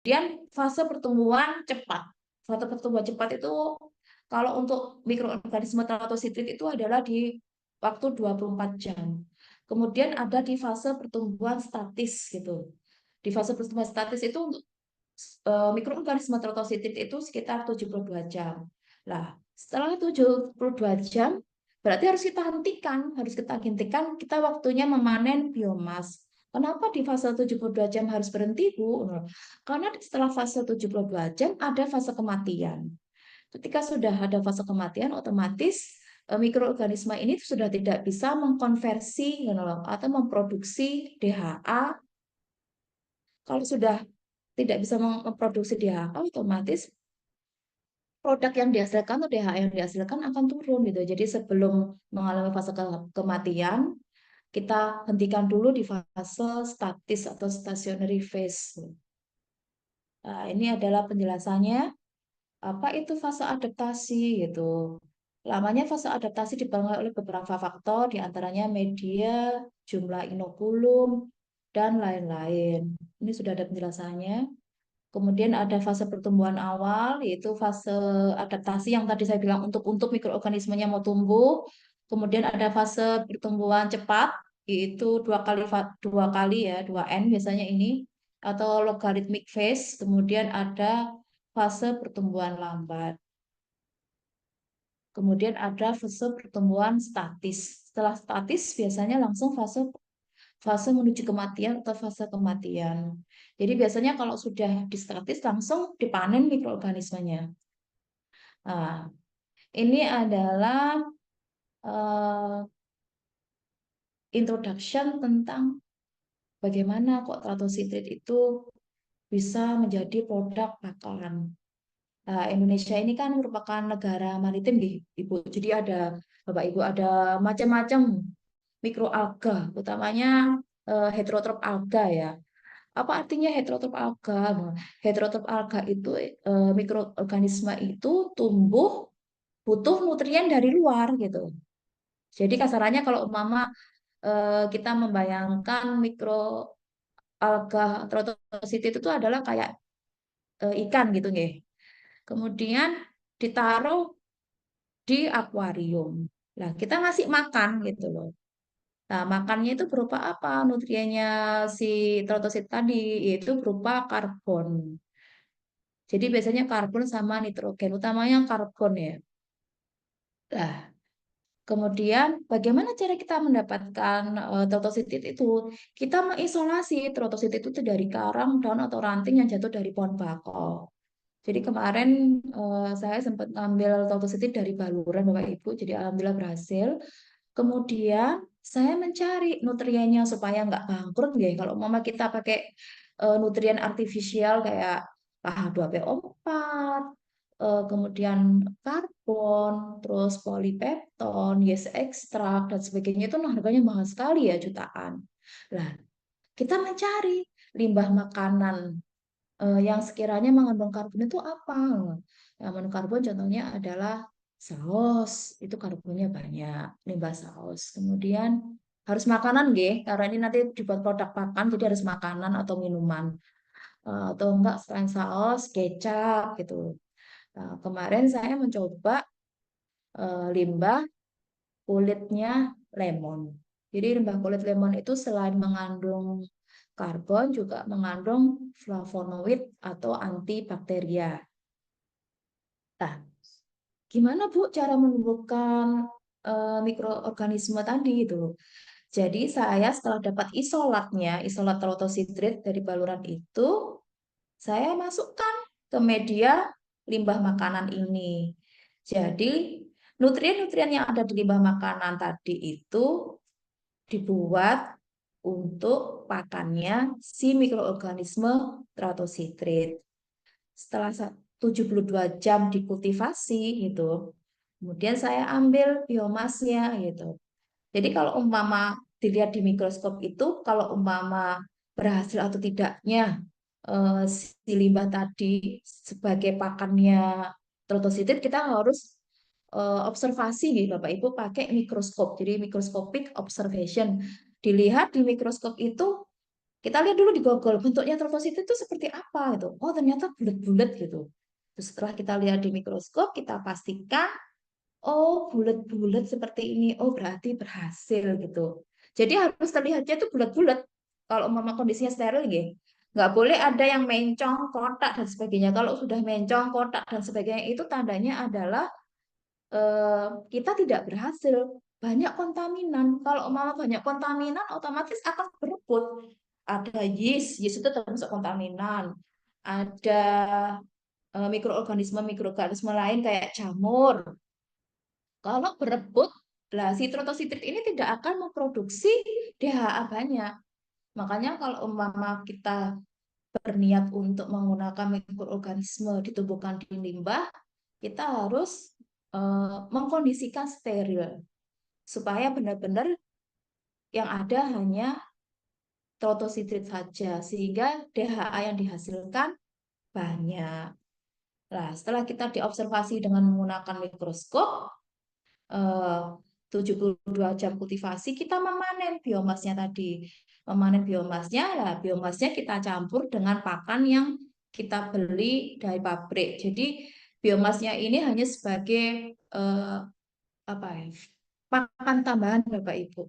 Kemudian fase pertumbuhan cepat. Fase pertumbuhan cepat itu kalau untuk mikroorganisme teratositrit itu adalah di waktu 24 jam. Kemudian ada di fase pertumbuhan statis gitu. Di fase pertumbuhan statis itu untuk mikroorganisme teratositrit itu sekitar 72 jam. Nah, setelah 72 jam berarti harus kita hentikan kita waktunya memanen biomas. Kenapa di fase 72 jam harus berhenti, Bu? Nah, karena setelah fase 72 jam ada fase kematian. Ketika sudah ada fase kematian, otomatis mikroorganisme ini sudah tidak bisa mengkonversi atau memproduksi DHA. Kalau sudah tidak bisa memproduksi DHA, otomatis produk yang dihasilkan atau DHA yang dihasilkan akan turun gitu. Jadi sebelum mengalami fase kematian, kita hentikan dulu di fase statis atau stationary phase. Nah, ini adalah penjelasannya. Apa itu fase adaptasi gitu. Lamanya fase adaptasi dipengaruhi oleh beberapa faktor, diantaranya media, jumlah inokulum, dan lain-lain. Ini sudah ada penjelasannya. Kemudian ada fase pertumbuhan awal, yaitu fase adaptasi yang tadi saya bilang untuk mikroorganismenya mau tumbuh. Kemudian ada fase pertumbuhan cepat, yaitu dua kali ya, 2N biasanya ini, atau logarithmic phase. Kemudian ada fase pertumbuhan lambat. Kemudian ada fase pertumbuhan statis. Setelah statis biasanya langsung fase fase menuju kematian atau fase kematian. Jadi biasanya kalau sudah di statis langsung dipanen mikroorganismenya. Nah, ini adalah uh, introduction tentang bagaimana kok teratositrit itu bisa menjadi produk pakan. Nah, Indonesia ini kan merupakan negara maritim, Ibu. Jadi ada Bapak Ibu ada macam-macam mikroalga, utamanya heterotrop alga ya. Apa artinya heterotrop alga? Nah, heterotrop alga itu mikroorganisme itu tumbuh butuh nutrien dari luar gitu. Jadi kasarannya kalau umpama kita membayangkan mikroalga trotosit itu adalah kayak ikan gitu nggih. Kemudian ditaruh di akuarium. Nah, kita ngasih makan gitu loh. Nah, makannya itu berupa apa? Nutriennya si trotosit tadi, yaitu berupa karbon. Jadi biasanya karbon sama nitrogen, utamanya karbon ya. Nah, kemudian bagaimana cara kita mendapatkan trotosit itu? Kita mengisolasi trotosit itu dari karang, daun atau ranting yang jatuh dari pohon bakau. Jadi kemarin saya sempat ngambil trotosit dari baluran Bapak Ibu, jadi alhamdulillah berhasil. Kemudian saya mencari nutriennya supaya nggak bangkrut ya. Kalau mama kita pakai nutrien artifisial kayak H2PO4, kemudian karbon, terus polipepton, yeast extract dan sebagainya itu harganya mahal sekali ya jutaan. Nah, kita mencari limbah makanan yang sekiranya mengandung karbon itu apa? Yang mengandung karbon contohnya adalah saus, itu karbonnya banyak, limbah saus. Kemudian harus makanan, nggih, karena ini nanti dibuat produk pakan, jadi harus makanan atau minuman. Atau enggak selain saus, kecap gitu. Nah, kemarin saya mencoba limbah kulitnya lemon. Jadi limbah kulit lemon itu selain mengandung karbon juga mengandung flavonoid atau antibakteria. Nah, gimana Bu cara menumbuhkan mikroorganisme tadi itu? Jadi saya setelah dapat isolatnya, isolat trotositrit dari baluran itu, saya masukkan ke media limbah makanan ini. Jadi nutrien-nutrien yang ada di limbah makanan tadi itu dibuat untuk pakannya si mikroorganisme tratositrit. Setelah 72 jam dikultivasi gitu, kemudian saya ambil biomasnya gitu. Jadi kalau umpama dilihat di mikroskop itu, kalau umpama berhasil atau tidaknya si limbah tadi sebagai pakannya trotositit, kita harus observasi gitu Bapak Ibu pakai mikroskop. Jadi microscopic observation. Dilihat di mikroskop itu Kita lihat dulu di Google bentuknya trofosit itu seperti apa gitu. Oh ternyata bulat-bulat gitu. Terus setelah kita lihat di mikroskop, kita pastikan, oh bulat-bulat seperti ini. Oh berarti berhasil gitu. Jadi harus terlihatnya itu bulat-bulat. Kalau umpama kondisinya steril gitu. Nggak boleh ada yang mencong, kotak, dan sebagainya. Kalau sudah mencong, kotak, dan sebagainya, itu tandanya adalah kita tidak berhasil. Banyak kontaminan. Kalau umpama banyak kontaminan, otomatis akan berebut. Ada yeast, yeast itu termasuk kontaminan. Ada mikroorganisme lain kayak jamur. Kalau berebut, lah si trotositrit ini tidak akan memproduksi DHA banyak. Makanya kalau umpama kita berniat untuk menggunakan mikroorganisme ditumbuhkan di limbah, kita harus mengkondisikan steril supaya benar-benar yang ada hanya trotositrit saja sehingga DHA yang dihasilkan banyak. Nah, setelah kita diobservasi dengan menggunakan mikroskop, 72 jam kultivasi, kita memanen biomasnya tadi. Memanen biomasnya, lah biomasnya kita campur dengan pakan yang kita beli dari pabrik. Jadi biomasnya ini hanya sebagai eh, apa ya? Pakan tambahan Bapak Ibu.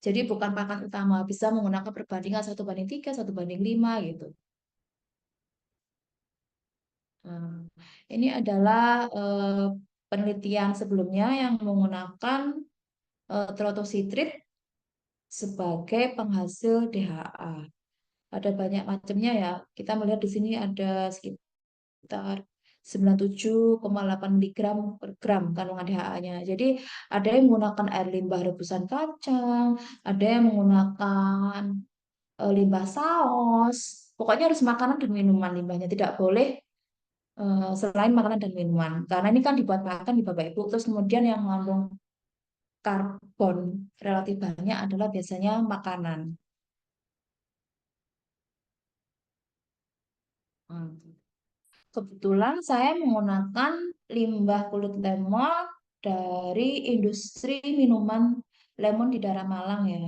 Jadi bukan pakan utama, bisa menggunakan perbandingan 1:3, 1:5 gitu. Nah, ini adalah penelitian sebelumnya yang menggunakan trotositrit sebagai penghasil DHA. Ada banyak macamnya ya. Kita melihat di sini ada sekitar 97,8 miligram per gram kandungan DHA-nya. Jadi ada yang menggunakan air limbah rebusan kacang, ada yang menggunakan limbah saus. Pokoknya harus makanan dan minuman limbahnya. Tidak boleh selain makanan dan minuman. Karena ini kan dibuat makan di Bapak Ibu. Terus kemudian yang mengandung karbon relatif banyak adalah biasanya makanan. Hmm. Kebetulan saya menggunakan limbah kulit lemon dari industri minuman lemon di daerah Malang ya.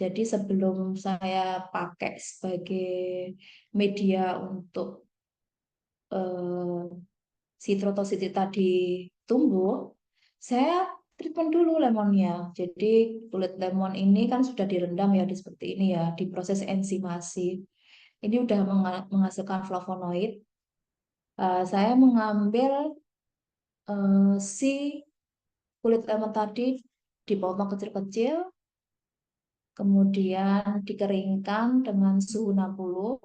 Jadi sebelum saya pakai sebagai media untuk eh, si trotositi tadi tumbuh, saya treatment dulu lemonnya. Jadi kulit lemon ini kan sudah direndam ya di seperti ini ya, diproses enzimasi. Ini udah menghasilkan flavonoid. Saya mengambil si kulit lemon tadi dipotong kecil-kecil, kemudian dikeringkan dengan suhu 60.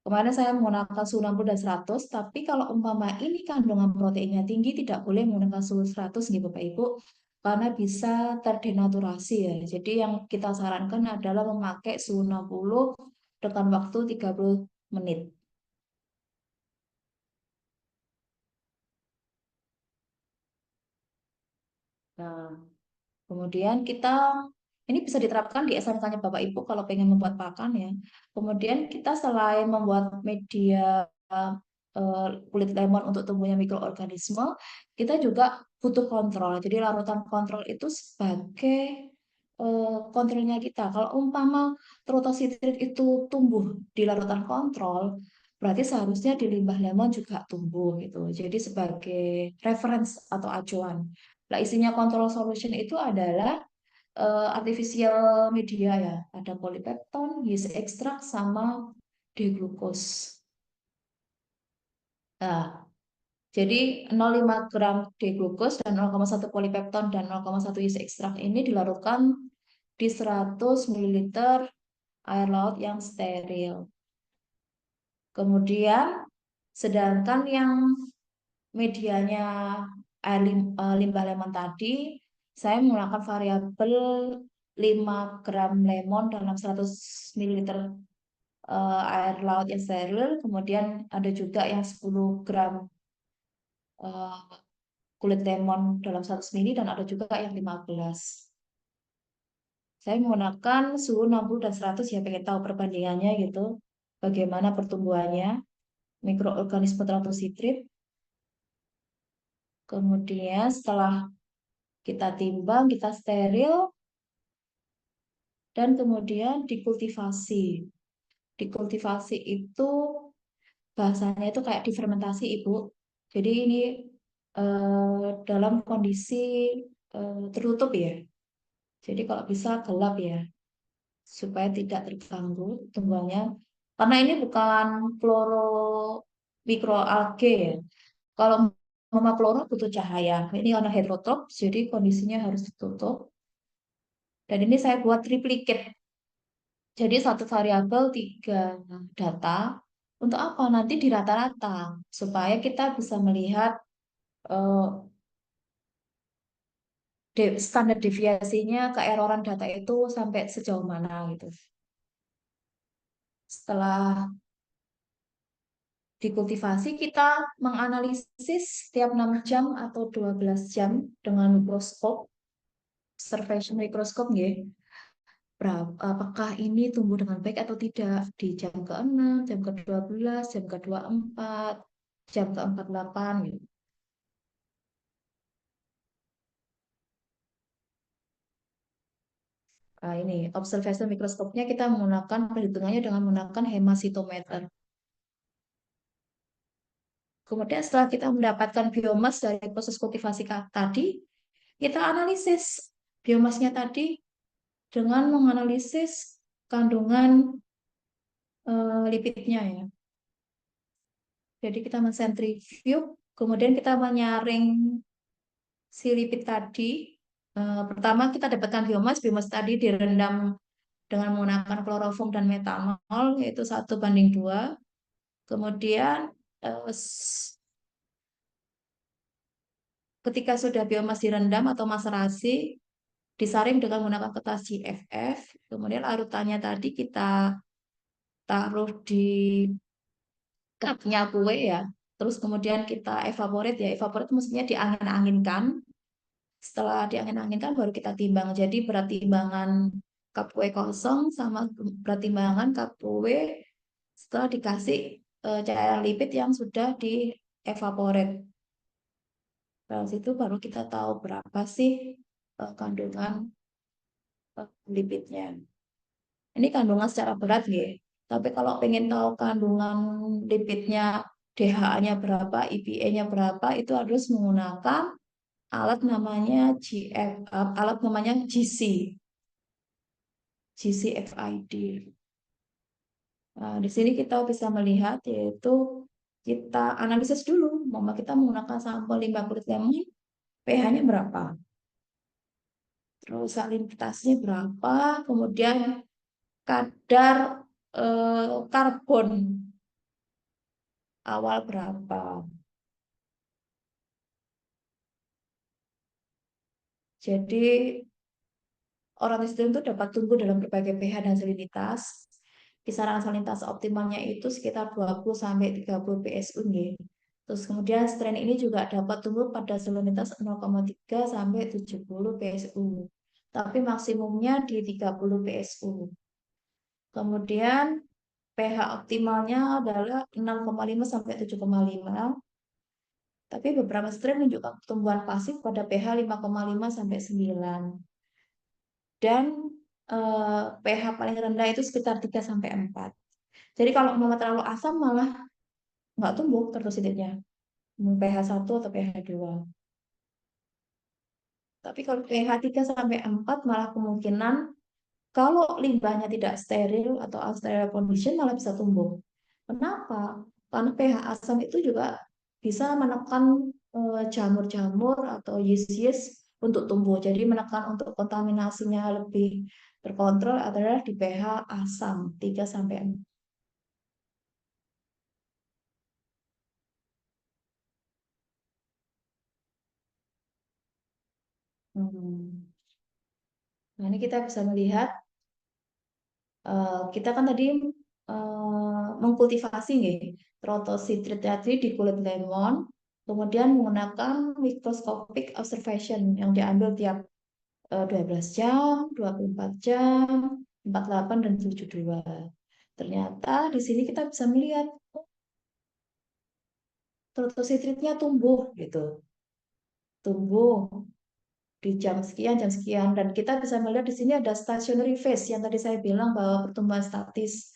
Kemarin saya menggunakan suhu 60 dan 100, tapi kalau umpama ini kandungan proteinnya tinggi, tidak boleh menggunakan suhu 100 nih Bapak Ibu, karena bisa terdenaturasi ya. Jadi yang kita sarankan adalah memakai suhu 60 dengan waktu 30 menit. Nah, kemudian kita ini bisa diterapkan di SMK-nya Bapak Ibu kalau pengen membuat pakan ya. Kemudian kita selain membuat media kulit lemon untuk tumbuhnya mikroorganisme, kita juga butuh kontrol. Jadi larutan kontrol itu sebagai kontrolnya kita. Kalau umpama trotositrit itu tumbuh di larutan kontrol, berarti seharusnya di limbah lemon juga tumbuh gitu. Jadi sebagai reference atau acuan. Nah, isinya control solution itu adalah artificial media ya. Ada polipepton, yeast extract, sama D-glucose. Nah, jadi 0,5 gram D-glucose dan 0,1 polipepton dan 0,1 yeast extract ini dilarutkan di 100 ml air laut yang steril. Kemudian, sedangkan yang medianya limbah lemon tadi, saya menggunakan variabel 5 gram lemon dalam 100 ml air laut yang steril. Kemudian ada juga yang 10 gram eh, kulit lemon dalam 100 ml dan ada juga yang 15. Saya menggunakan suhu 60 dan 100 ya, pengen tahu perbandingannya gitu. Bagaimana pertumbuhannya, mikroorganisme trotositrit. Kemudian setelah kita timbang, kita steril, dan kemudian dikultivasi. Dikultivasi itu bahasanya itu kayak difermentasi, Ibu. Jadi ini dalam kondisi tertutup ya. Jadi kalau bisa gelap ya, supaya tidak terganggu tumbuhannya. Karena ini bukan kloro mikroalgae ya. Kalau mama kloro butuh cahaya. Ini karena heterotrop, jadi kondisinya harus ditutup. Dan ini saya buat triplicate. Jadi satu variabel tiga data. Untuk apa? Nanti di rata-rata supaya kita bisa melihat eh, standar deviasinya keeroran data itu sampai sejauh mana gitu. Setelah dikultivasi, kita menganalisis setiap 6 jam atau 12 jam dengan mikroskop, observation mikroskop ya. Apakah ini tumbuh dengan baik atau tidak di jam ke-6, jam ke-12, jam ke-24, jam ke-48 gitu. Nah, ini observation mikroskopnya kita menggunakan perhitungannya dengan menggunakan hemasitometer. Kemudian setelah kita mendapatkan biomas dari proses kultivasi tadi, kita analisis biomasnya tadi dengan menganalisis kandungan lipidnya ya. Jadi kita mensentrifug, kemudian kita menyaring si lipid tadi. Pertama kita dapatkan biomas, biomas tadi direndam dengan menggunakan kloroform dan metanol, yaitu 1:2. Kemudian eh, ketika sudah biomas direndam atau maserasi, disaring dengan menggunakan kertas GFF, kemudian larutannya tadi kita taruh di cupnya kue ya, terus kemudian kita evaporate ya, evaporate maksudnya diangin-anginkan. Setelah diangin-anginkan baru kita timbang. Jadi berat timbangan cup kue kosong sama berat timbangan cup kue setelah dikasih cairan lipid yang sudah di evaporate. Dari situ baru kita tahu berapa sih kandungan lipidnya. Ini kandungan secara berat ya. Tapi kalau pengen tahu kandungan lipidnya, DHA-nya berapa, EPA-nya berapa, itu harus menggunakan alat namanya alat namanya GCFID. Nah, di sini kita bisa melihat yaitu kita analisis dulu, mama kita menggunakan sampel limbah kulit lemon, pH-nya berapa, terus salinitasnya berapa, kemudian kadar karbon awal berapa. Jadi orang tersebut itu dapat tumbuh dalam berbagai pH dan salinitas. Kisaran salinitas optimalnya itu sekitar 20 sampai 30 PSU. Terus kemudian strain ini juga dapat tumbuh pada salinitas 0,3 sampai 70 PSU. Tapi maksimumnya di 30 PSU. Kemudian pH optimalnya adalah 6,5 sampai 7,5. Tapi beberapa strain menunjukkan pertumbuhan pasif pada pH 5,5 sampai 9. Dan pH paling rendah itu sekitar 3 sampai 4. Jadi kalau mau terlalu asam malah nggak tumbuh tertusitinnya. pH 1 atau pH 2. Tapi kalau pH 3 sampai 4 malah kemungkinan kalau limbahnya tidak steril atau unsterile condition malah bisa tumbuh. Kenapa? Karena pH asam itu juga bisa menekan jamur-jamur atau yeast-yeast untuk tumbuh. Jadi menekan untuk kontaminasinya lebih terkontrol adalah di pH asam 3 sampai 4. Hmm. Nah, ini kita bisa melihat kita kan tadi mengkultivasi nih trotositrit tadi di kulit lemon, kemudian menggunakan microscopic observation yang diambil tiap 12 jam, 24 jam, 48 dan 72. Ternyata di sini kita bisa melihat trotositritnya tumbuh gitu. Tumbuh di jam sekian, dan kita bisa melihat di sini ada stationary phase yang tadi saya bilang bahwa pertumbuhan statis.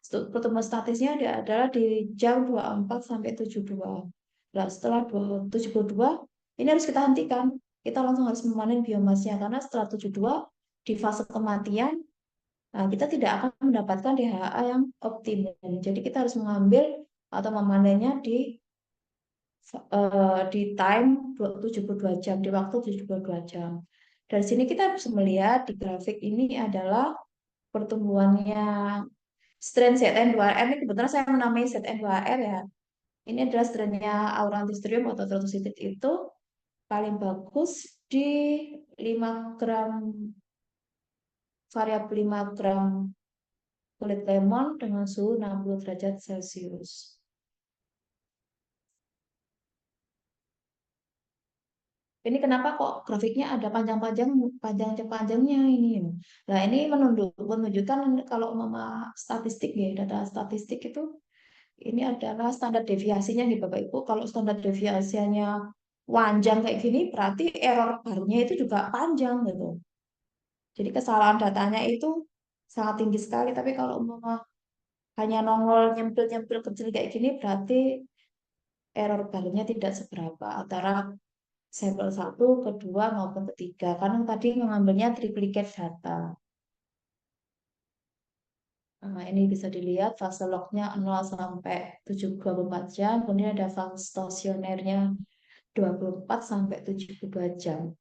Pertumbuhan statisnya adalah di jam 24 sampai 72. Nah, setelah 72, ini harus kita hentikan. Kita langsung harus memanen biomasnya karena setelah 72 di fase kematian, nah, kita tidak akan mendapatkan DHA yang optimum. Jadi kita harus mengambil atau memanennya di time 72 jam, di waktu 72 jam. Dari sini kita bisa melihat di grafik ini adalah pertumbuhannya strain ZN2R. Ini kebetulan saya menamai ZN2R ya. Ini adalah strainnya Aurantistrium atau Trotus itu paling bagus di 5 gram, variabel 5 gram kulit lemon dengan suhu 60 derajat Celcius. Ini kenapa kok grafiknya ada panjang-panjangnya ini? Nah, ini menunjukkan kalau mama statistik ya, data statistik itu ini adalah standar deviasinya nih Bapak Ibu. Kalau standar deviasinya panjang kayak gini, berarti error barnya itu juga panjang gitu. Jadi kesalahan datanya itu sangat tinggi sekali. Tapi kalau mama hanya nongol nyempil-nyempil kecil kayak gini, berarti error barnya tidak seberapa antara sampel satu, kedua maupun ketiga. Karena tadi mengambilnya triplicate data. Nah, ini bisa dilihat fase lognya 0 sampai 24 jam, kemudian ada fase stasionernya 24 sampai 72 jam.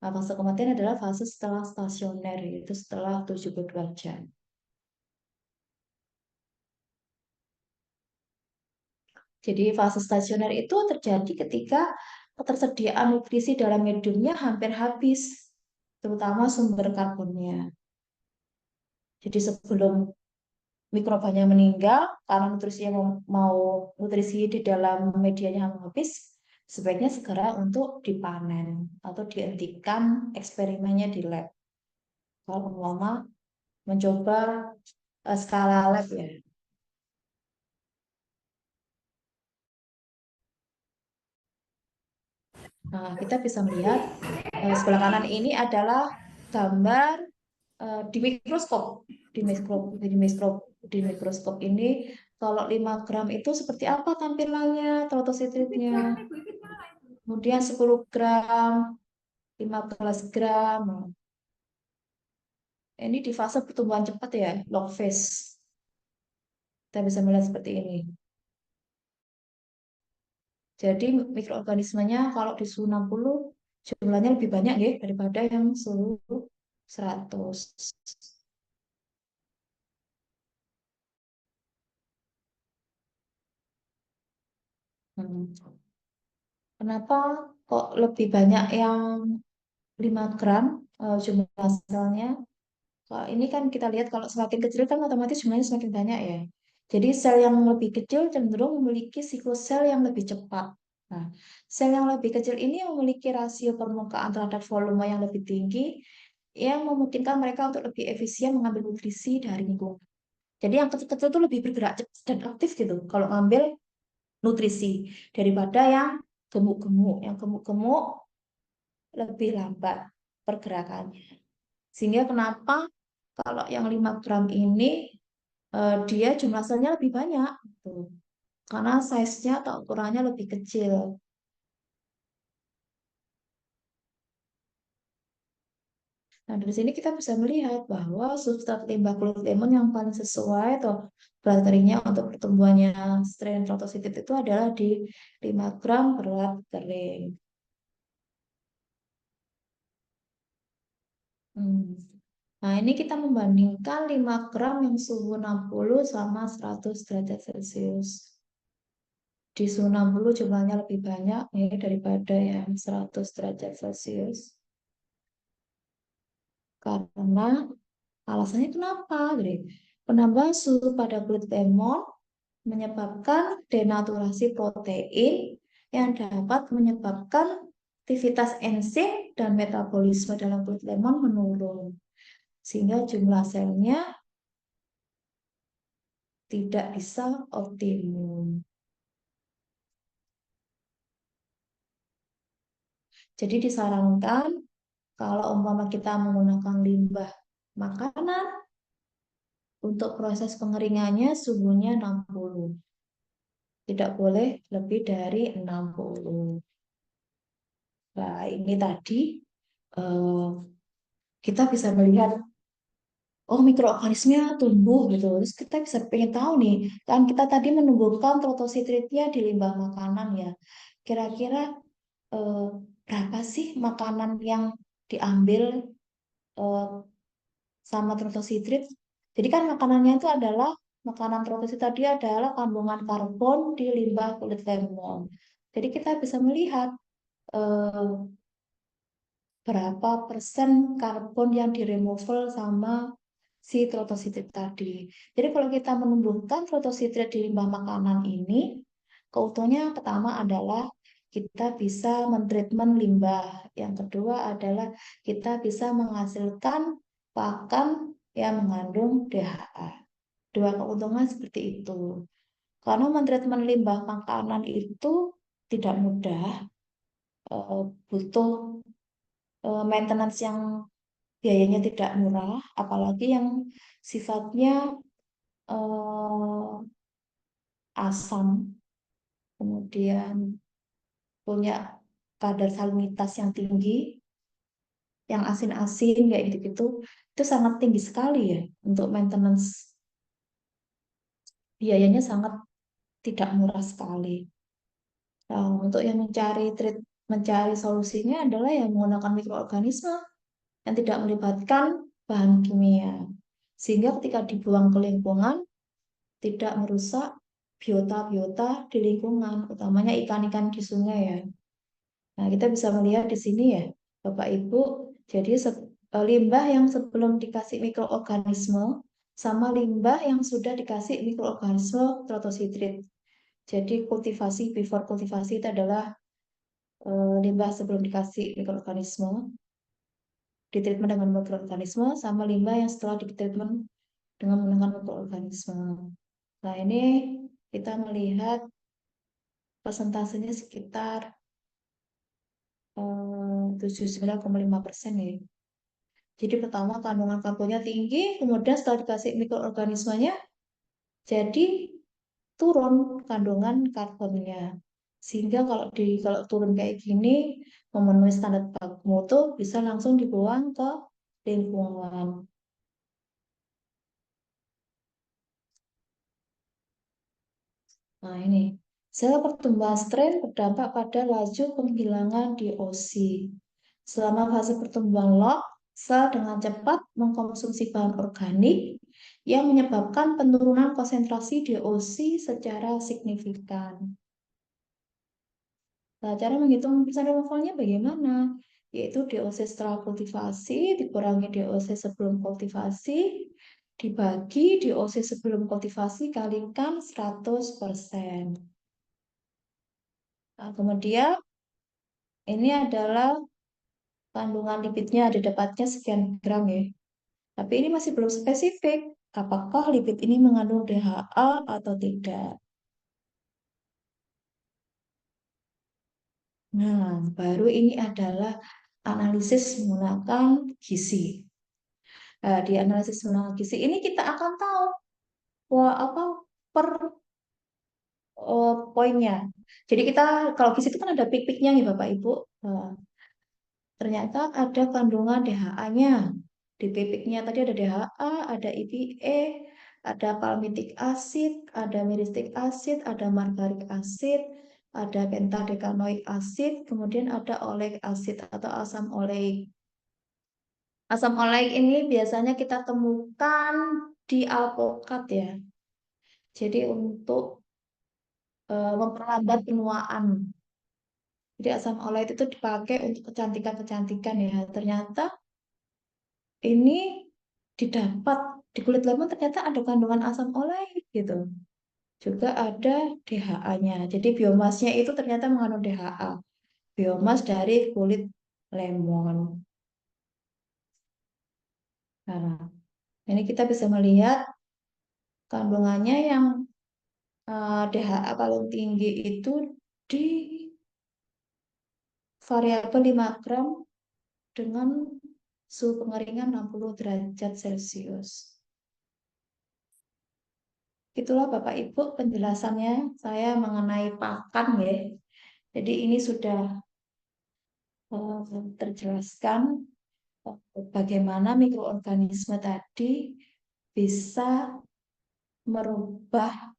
Nah, fase kematian adalah fase setelah stasioner, yaitu setelah 72 jam. Jadi fase stasioner itu terjadi ketika ketersediaan nutrisi dalam mediumnya hampir habis, terutama sumber karbonnya. Jadi sebelum mikrobanya meninggal karena nutrisinya mau nutrisi di dalam medianya habis, sebaiknya segera untuk dipanen atau dihentikan eksperimennya di lab. Kalau umpama mencoba skala lab ya. Nah, kita bisa melihat sebelah kanan ini adalah gambar di mikroskop. Di mikroskop ini kalau 5 gram itu seperti apa tampilannya trotositritnya. Kemudian 10 gram, 15 gram. Ini di fase pertumbuhan cepat ya, log phase. Kita bisa melihat seperti ini. Jadi mikroorganismenya kalau di suhu 60 jumlahnya lebih banyak ya daripada yang suhu 100. Hmm. Kenapa kok lebih banyak yang 5 gram jumlah selnya? Kalau ini kan kita lihat kalau semakin kecil kan otomatis jumlahnya semakin banyak ya. Jadi sel yang lebih kecil cenderung memiliki siklus sel yang lebih cepat. Nah, sel yang lebih kecil ini memiliki rasio permukaan terhadap volume yang lebih tinggi yang memungkinkan mereka untuk lebih efisien mengambil nutrisi dari lingkungan. Jadi yang kecil-kecil itu lebih bergerak cepat dan aktif gitu kalau ngambil nutrisi daripada yang gemuk-gemuk. Yang gemuk-gemuk lebih lambat pergerakannya. Sehingga kenapa kalau yang 5 gram ini dia jumlah selnya lebih banyak gitu. Karena size-nya atau ukurannya lebih kecil. Nah, dari sini kita bisa melihat bahwa substrat limbah kulit lemon yang paling sesuai atau kriterianya untuk pertumbuhannya strain Trotocytid itu adalah di 5 gram per lap kering. Hmm. Nah, ini kita membandingkan 5 gram yang suhu 60 sama 100 derajat Celcius. Di suhu 60 jumlahnya lebih banyak ya, daripada yang 100 derajat Celcius. Karena alasannya kenapa? Jadi, penambahan suhu pada kulit lemon menyebabkan denaturasi protein yang dapat menyebabkan aktivitas enzim dan metabolisme dalam kulit lemon menurun. Sehingga jumlah selnya tidak bisa optimum. Jadi disarankan kalau umpama kita menggunakan limbah makanan, untuk proses pengeringannya suhunya 60. Tidak boleh lebih dari 60. Nah, ini tadi eh, kita bisa melihat, oh mikroorganismenya tumbuh gitu. Terus kita bisa pengen tahu nih, kan kita tadi menumbuhkan trotositritnya di limbah makanan ya. Kira-kira eh, berapa sih makanan yang diambil eh, sama trotositrit? Jadi kan makanannya itu adalah makanan trotositrit tadi adalah kandungan karbon di limbah kulit lemon. Jadi kita bisa melihat eh, berapa persen karbon yang diremoval sama si trotositrit tadi. Jadi kalau kita menumbuhkan trotositrit di limbah makanan ini, keuntungannya yang pertama adalah kita bisa mentreatment limbah. Yang kedua adalah kita bisa menghasilkan pakan yang mengandung DHA. Dua keuntungan seperti itu. Karena mentreatment limbah makanan itu tidak mudah, butuh maintenance yang biayanya tidak murah, apalagi yang sifatnya eh, asam, kemudian punya kadar salinitas yang tinggi, yang asin-asin kayak gitu-gitu, itu sangat tinggi sekali ya untuk maintenance. Biayanya sangat tidak murah sekali. Nah, untuk yang mencari solusinya adalah yang menggunakan mikroorganisme yang tidak melibatkan bahan kimia. Sehingga ketika dibuang ke lingkungan, tidak merusak biota-biota di lingkungan, utamanya ikan-ikan di sungai ya. Nah, kita bisa melihat di sini ya, Bapak Ibu, jadi limbah yang sebelum dikasih mikroorganisme sama limbah yang sudah dikasih mikroorganisme trotositrit. Jadi kultivasi, before kultivasi itu adalah limbah sebelum dikasih mikroorganisme, ditreatment dengan mikroorganisme, sama limbah yang setelah ditreatment dengan menggunakan mikroorganisme. Nah, ini kita melihat persentasenya sekitar 79,5% ya. Jadi pertama kandungan karbonnya tinggi, kemudian setelah dikasih mikroorganismenya, jadi turun kandungan karbonnya. Sehingga kalau turun kayak gini, memenuhi standar baku mutu, bisa langsung dibuang ke lingkungan. Nah ini, sel pertumbuhan strain berdampak pada laju penghilangan DOC. Selama fase pertumbuhan log, sel dengan cepat mengkonsumsi bahan organik yang menyebabkan penurunan konsentrasi DOC secara signifikan. Nah, cara menghitung persen removalnya bagaimana? Yaitu DOC setelah kultivasi dikurangi DOC sebelum kultivasi dibagi DOC sebelum kultivasi kalikan 100%. Nah, kemudian ini adalah kandungan lipidnya didapatnya sekian gram ya. Tapi ini masih belum spesifik. Apakah lipid ini mengandung DHA atau tidak? Nah, baru ini adalah analisis menggunakan gizi. Di analisis menggunakan gizi ini kita akan tahu wah, apa per poinnya. Jadi kita kalau gizi itu kan ada pik-piknya nih Bapak Ibu. Nah, ternyata ada kandungan DHA-nya. Di pipiknya tadi ada DHA, ada EPA, ada palmitic acid, ada myristic acid, ada margaric acid, ada pentadecanoic acid, kemudian ada oleic acid atau asam oleik. Asam oleik ini biasanya kita temukan di alpukat ya. Jadi untuk memperlambat penuaan. Jadi asam oleik itu dipakai untuk kecantikan-kecantikan ya. Ternyata ini didapat di kulit lemon ternyata ada kandungan asam oleik gitu. Juga ada DHA-nya. Jadi biomasnya itu ternyata mengandung DHA. Biomas dari kulit lemon. Nah, ini kita bisa melihat kandungannya yang DHA paling tinggi itu di variabel 5 gram dengan suhu pengeringan 60 derajat Celcius. Itulah Bapak Ibu penjelasannya saya mengenai pakan ya. Jadi ini sudah terjelaskan bagaimana mikroorganisme tadi bisa merubah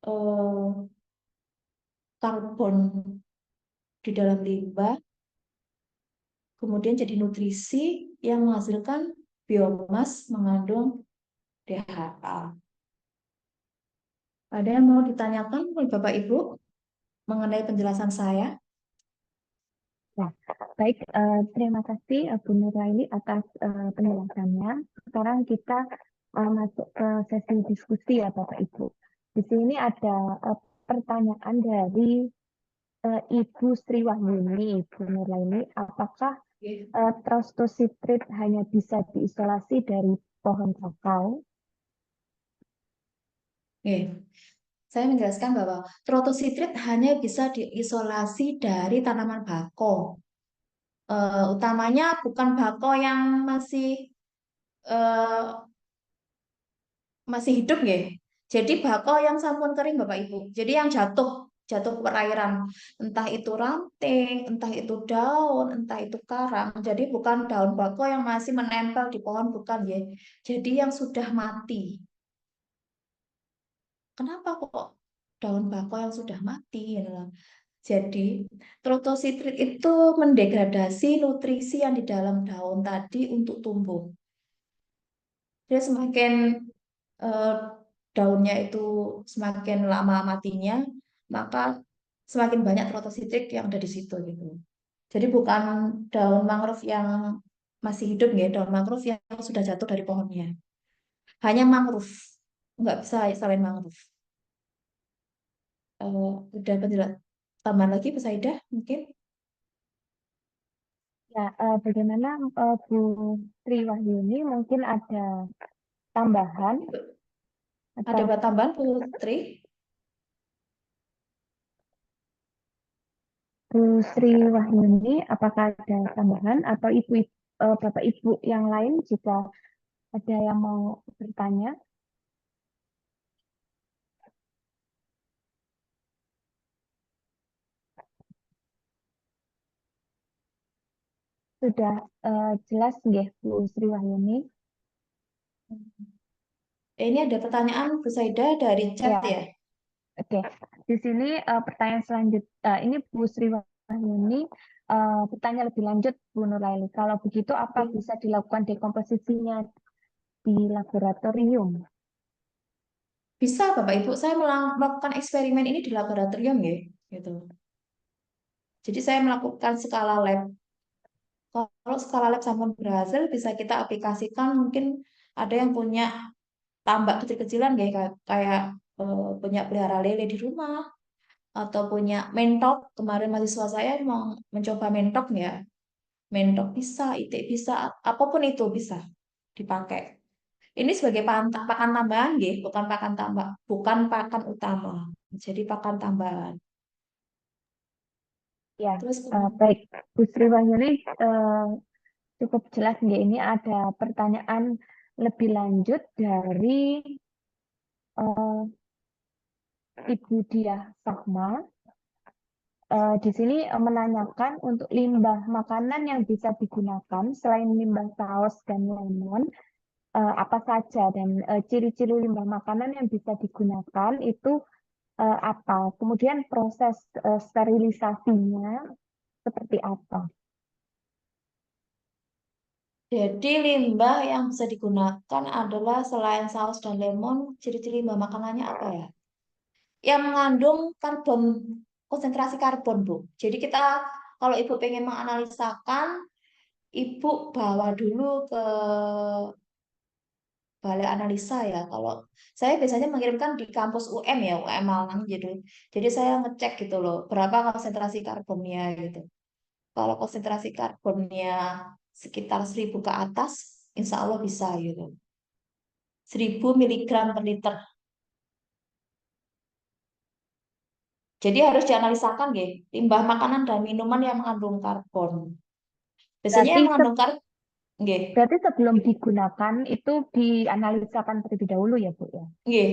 eh, karbon di dalam limbah, kemudian jadi nutrisi yang menghasilkan biomas mengandung DHA. Ada yang mau ditanyakan oleh Bapak Ibu mengenai penjelasan saya? Ya, baik. Terima kasih Bu Nuraini atas penjelasannya. Sekarang kita masuk ke sesi diskusi ya Bapak Ibu. Di sini ada pertanyaan dari Ibu Sri Wahyuni, Bu Nuraini. Apakah Oke. trostositrit hanya bisa diisolasi dari pohon kakao? Oke. Saya menjelaskan bahwa trotositrit hanya bisa diisolasi dari tanaman bakau. Utamanya bukan bakau yang eh, masih hidup ya. Jadi bakau yang sampun kering Bapak Ibu. Jadi yang jatuh jatuh ke perairan, entah itu ranting, entah itu daun, entah itu karang. Jadi bukan daun bakau yang masih menempel di pohon, bukan ya. Jadi yang sudah mati. Kenapa kok daun bakau yang sudah mati? Gitu loh. Jadi trotositrit itu mendegradasi nutrisi yang di dalam daun tadi untuk tumbuh. Jadi semakin eh, daunnya itu semakin lama matinya, maka semakin banyak protositrik yang ada di situ gitu. Jadi bukan daun mangrove yang masih hidup ya, daun mangrove yang sudah jatuh dari pohonnya. Hanya mangrove, nggak bisa selain mangrove. Udah penjelasan tambahan lagi, Bu Saidah mungkin? Ya, bagaimana Bu Sri Wahyuni mungkin ada tambahan Ada atau buat tambahan Putri? Bu Sri Wahyuni, apakah ada tambahan atau Bapak Ibu yang lain jika ada yang mau bertanya? Sudah jelas nggih Bu Sri Wahyuni? Ini ada pertanyaan Bu Saidah dari chat Ya, ya. oke. Di sini pertanyaan selanjutnya, ini Bu Sri Wahyuni bertanya lebih lanjut Bu Nuraini. Kalau begitu, apa bisa dilakukan dekomposisinya di laboratorium? Bisa Bapak Ibu, saya melakukan eksperimen ini di laboratorium ya, gitu. Jadi saya melakukan skala lab. Kalau skala lab sampel berhasil, bisa kita aplikasikan. Mungkin ada yang punya tambak kecil-kecilan ya, kayak punya pelihara lele di rumah atau punya mentok. Kemarin mahasiswa saya mau mencoba mentok ya, mentok bisa, itik bisa, apapun itu bisa dipakai. Ini sebagai pakan tambahan, ya, bukan pakan tambah, bukan pakan utama. Jadi pakan tambahan. Ya, Terus baik. Bu Sri Wahyuni cukup jelas nggih. Ini ada pertanyaan lebih lanjut dari eh, Ibu Diah Sahma. Di sini menanyakan untuk limbah makanan yang bisa digunakan selain limbah saus dan lemon, apa saja dan ciri-ciri limbah makanan yang bisa digunakan itu apa? Kemudian proses sterilisasinya seperti apa? jadi limbah yang bisa digunakan adalah selain saus dan lemon, ciri-ciri limbah makanannya apa ya? Yang mengandung karbon, konsentrasi karbon, Bu. Jadi kita kalau Ibu pengen menganalisakan, Ibu bawa dulu ke balai analisa ya. Kalau saya biasanya mengirimkan di kampus UM ya, UM Malang gitu. Jadi saya ngecek gitu loh, berapa konsentrasi karbonnya gitu. Kalau konsentrasi karbonnya sekitar 1.000 ke atas, insya Allah bisa gitu. 1.000 miligram per liter. Jadi harus dianalisakan nggih, limbah makanan dan minuman yang mengandung karbon. Biasanya Berarti yang se- mengandung karbon nggih. berarti sebelum digunakan itu dianalisakan terlebih dahulu ya, Bu ya. Nggih,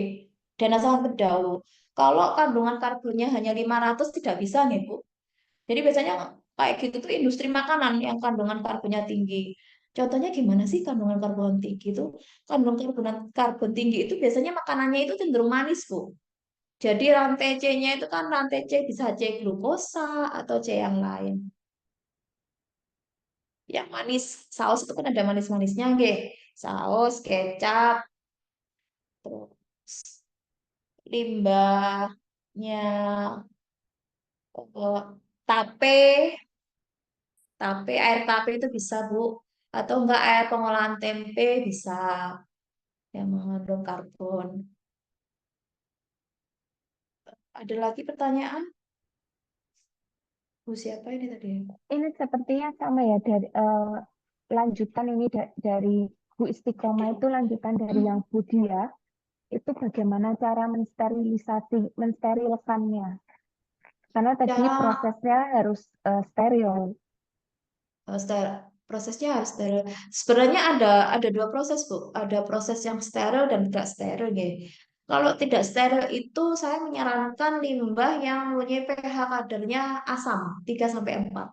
dana sangat berdau. Kalau kandungan karbonnya hanya 500 tidak bisa nih, Bu. Jadi biasanya kayak gitu tuh industri makanan yang kandungan karbonnya tinggi. Contohnya gimana sih kandungan karbon tinggi itu? Kandungan karbon tinggi itu biasanya makanannya itu cenderung manis, Bu. Jadi rantai C-nya itu kan rantai C bisa C glukosa atau C yang lain. Yang manis, saus itu kan ada manis-manisnya, nggih. Saus, kecap, terus limbahnya tape, air tape itu bisa, Bu. Atau enggak air pengolahan tempe bisa yang mengandung karbon. Ada lagi pertanyaan? Bu siapa ini tadi? Ini sepertinya sama ya dari lanjutan ini dari Bu Istiqomah itu lanjutan dari yang Bu Dia itu bagaimana cara mensterilkannya. Karena tadi Ya, prosesnya harus steril. prosesnya harus steril. Sebenarnya ada dua proses, Bu. Ada proses yang steril dan tidak steril, ya. Kalau tidak steril itu saya menyarankan limbah yang mempunyai pH kadarnya asam 3 sampai 4.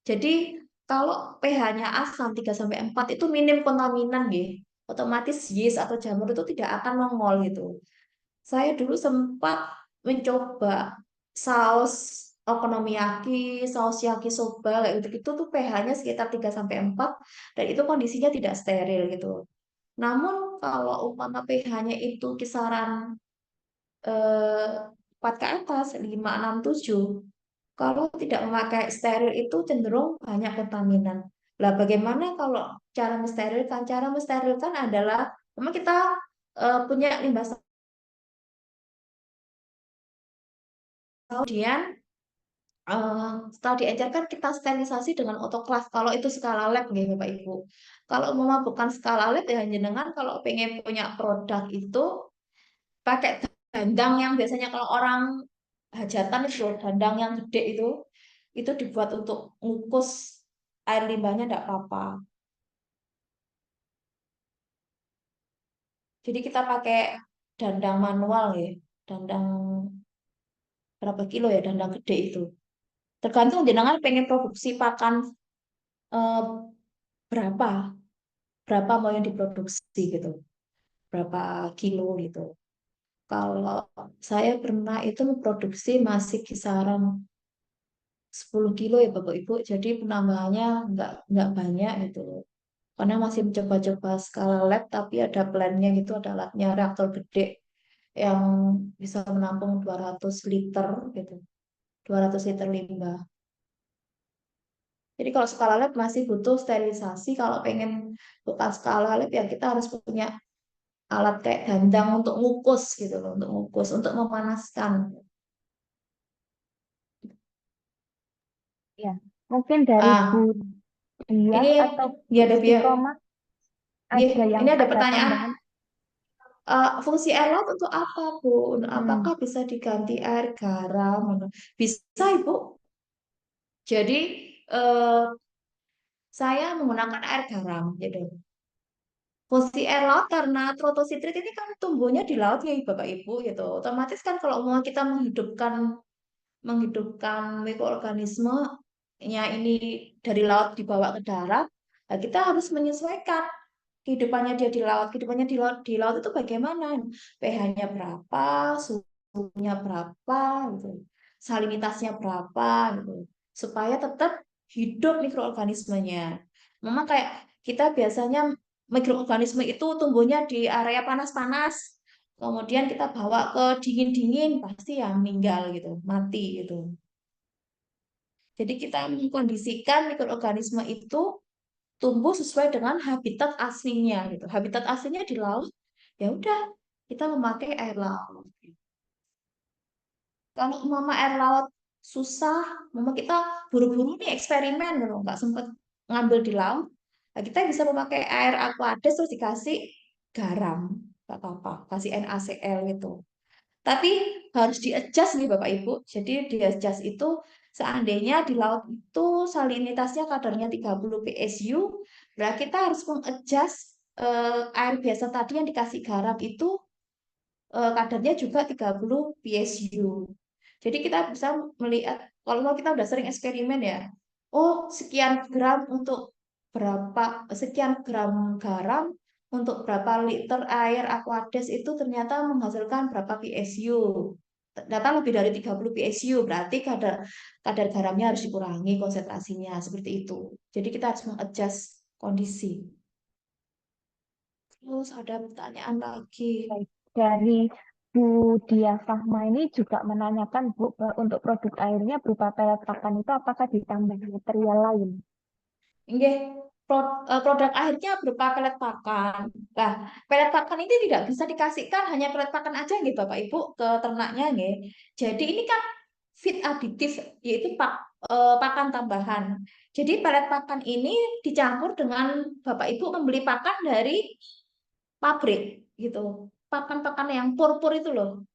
Jadi kalau pH-nya asam 3 sampai 4 itu minim kontaminan, ya. Otomatis yeast atau jamur itu tidak akan nongol gitu. Saya dulu sempat mencoba saus okonomiyaki, saus yakisoba kayak gitu-gitu tuh pH-nya sekitar 3 sampai 4 dan itu kondisinya tidak steril gitu. Namun kalau umpama pH-nya itu kisaran 4 ke atas, 5, 6, 7, kalau tidak memakai steril itu cenderung banyak kontaminan. Lah bagaimana kalau cara mensterilkan? Cara mensterilkan adalah memang kita punya limbah kemudian setelah diecerkan kita sterilisasi dengan autoclave kalau itu skala lab nggih Bapak Ibu. Kalau mau bukan skala lab ya jenengan kalau pengen punya produk itu pakai dandang yang biasanya kalau orang hajatan itu loh, dandang yang gede itu dibuat untuk ngukus air limbahnya tidak apa-apa. Jadi kita pakai dandang manual ya, dandang berapa kilo ya dandang gede itu. Tergantung jenengan pengen produksi pakan eh, berapa berapa mau yang diproduksi gitu, berapa kilo gitu. Kalau saya pernah itu memproduksi masih kisaran 10 kilo ya Bapak Ibu, jadi penambahannya nggak banyak gitu. Karena masih mencoba-coba skala lab, tapi ada plannya gitu, ada labnya reaktor gede yang bisa menampung 200 liter gitu, 200 liter limbah. Jadi kalau skala lab masih butuh sterilisasi, kalau pengen bukan skala lab ya kita harus punya alat kayak dandang untuk ngukus gitu loh, untuk ngukus, untuk memanaskan. Ya, mungkin dari Bu Ah, Diah ini atau Bu ya ada biar, Istiqomah ya, ada yang ini ada ada pertanyaan. tambahan. Fungsi air laut untuk apa, Bu? Hmm, Apakah bisa diganti air garam? Bisa, Ibu. Jadi eh, saya menggunakan air garam, gitu. Fungsi air laut karena trotositrit ini kan tumbuhnya di laut ya, Bapak Ibu, gitu. Otomatis kan kalau mau kita menghidupkan mikroorganismenya ini dari laut dibawa ke darat, nah kita harus menyesuaikan kehidupannya dia di laut. Kehidupannya di laut itu bagaimana? pH-nya berapa, suhunya berapa, gitu. Salinitasnya berapa, gitu. Supaya tetap hidup mikroorganismenya. Memang kayak kita biasanya mikroorganisme itu tumbuhnya di area panas-panas. Kemudian kita bawa ke dingin-dingin, pasti ya meninggal gitu, mati gitu. Jadi kita mengkondisikan mikroorganisme itu tumbuh sesuai dengan habitat aslinya gitu. Habitat aslinya di laut, ya udah kita memakai air laut. Kalau mama air laut susah, mama kita buru-buru nih eksperimen gitu, nggak sempet ngambil di laut. Nah, kita bisa memakai air Aquades terus dikasih garam, nggak apa-apa, kasih NaCl gitu. Tapi harus di-adjust nih Bapak Ibu. Jadi di-adjust itu seandainya di laut itu salinitasnya kadarnya 30 PSU, nah kita harus meng-adjust air biasa tadi yang dikasih garam itu kadarnya juga 30 PSU. Jadi kita bisa melihat, kalau kita udah sering eksperimen ya, oh sekian gram untuk berapa, sekian gram garam untuk berapa liter air Aquades itu ternyata menghasilkan berapa PSU. Ternyata lebih dari 30 PSU, berarti kadar kadar garamnya harus dikurangi konsentrasinya, seperti itu. Jadi kita harus mengadjust kondisi. Terus ada pertanyaan lagi. Baik. Dari Bu Dia Fahma ini juga menanyakan Bu, untuk produk airnya berupa pelet pakan itu apakah ditambah material lain? Nggih, produk akhirnya berupa pelet pakan. Nah, pelet pakan ini tidak bisa dikasihkan hanya pelet pakan aja nggih Bapak Ibu ke ternaknya nggih. Jadi ini kan feed aditif yaitu pakan tambahan. Jadi pelet pakan ini dicampur dengan Bapak Ibu membeli pakan dari pabrik gitu. Pakan-pakan yang pur-pur itu loh.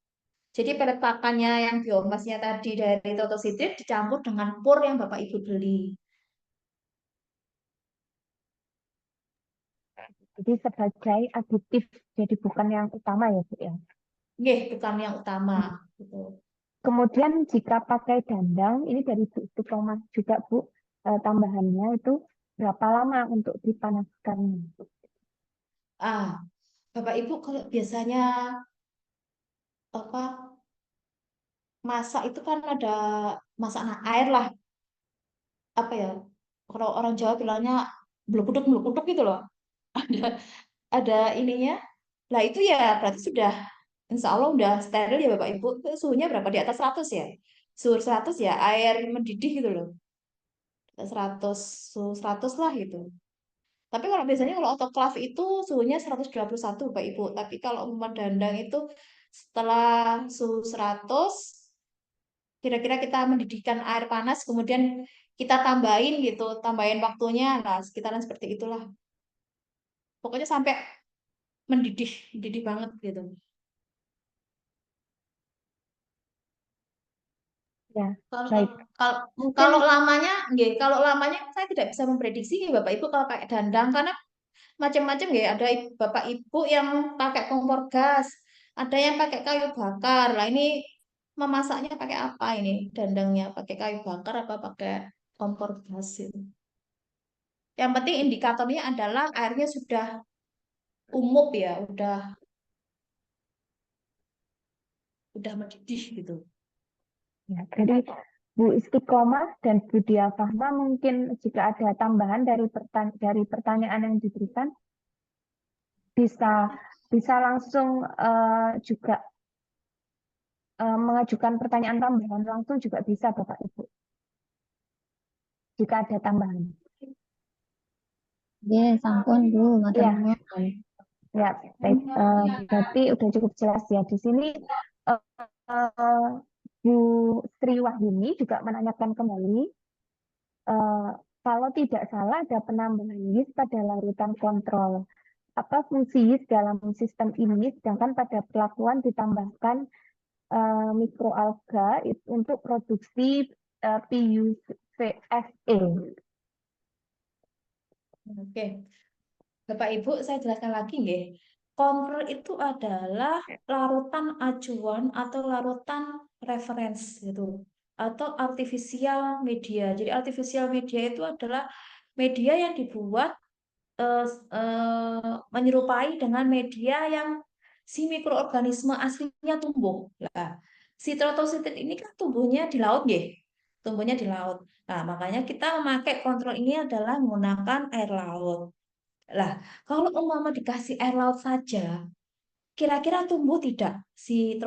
Jadi pelet pakannya yang biomasnya tadi dari Totositrit dicampur dengan pur yang Bapak Ibu beli. Jadi sebagai aditif, jadi bukan yang utama ya Bu ya. Nggih, bukan yang utama Hmm. gitu. Kemudian jika pakai dandang, ini dari Bu Istiqomah juga Bu, tambahannya itu berapa lama untuk dipanaskan? Ah, Bapak Ibu kalau biasanya apa masak itu kan ada masak air lah, apa ya? Kalau orang Jawa bilangnya blukuduk gitu loh. Ada ada ininya. Lah itu ya berarti sudah insya Allah udah steril ya Bapak Ibu. Itu suhunya berapa? Di atas 100 ya? Suhu 100 ya, air mendidih gitu loh. Di atas 100, suhu 100 lah gitu. Tapi kalau biasanya kalau autoclave itu suhunya 121 Bapak Ibu. Tapi kalau umpama dandang itu setelah suhu 100, kira-kira kita mendidihkan air panas, kemudian kita tambahin gitu, tambahin waktunya, lah sekitaran seperti itulah. Pokoknya sampai mendidih, mendidih banget gitu. Ya, Kalau baik. kalau Mungkin kalau lamanya, nggih, kalau lamanya saya tidak bisa memprediksi ya Bapak Ibu kalau pakai dandang karena macam-macam ya. Ada Bapak Ibu yang pakai kompor gas, ada yang pakai kayu bakar. Lah ini memasaknya pakai apa ini? Dandangnya pakai kayu bakar apa pakai kompor gas itu? Yang penting indikatornya adalah airnya sudah umup ya, udah mendidih gitu. ya, jadi Bu Istiqomah dan Bu Dia Fahma mungkin jika ada tambahan dari pertanyaan yang diberikan bisa bisa langsung juga mengajukan pertanyaan tambahan langsung juga bisa Bapak Ibu jika ada tambahan. Ya, sampun Bu, matur Iya, nuwun. ya, baik. Berarti udah cukup jelas ya. Di sini eh, eh, Bu Sri Wahyuni juga menanyakan kembali, eh, kalau tidak salah ada penambahan yeast pada larutan kontrol. Apa fungsi yeast dalam sistem ini? Sedangkan pada perlakuan ditambahkan mikroalga untuk produksi PUVSE. Oke, Bapak Ibu, saya jelaskan lagi nggih. Kontrol itu adalah larutan acuan atau larutan reference gitu, atau artificial media. Jadi artificial media itu adalah media yang dibuat menyerupai dengan media yang si mikroorganisme aslinya tumbuh. Lah, si trotositid ini kan tumbuhnya di laut nggih. Tumbuhnya di laut. Nah, makanya kita memakai kontrol ini adalah menggunakan air laut. Lah, kalau umpama dikasih air laut saja, kira-kira tumbuh tidak si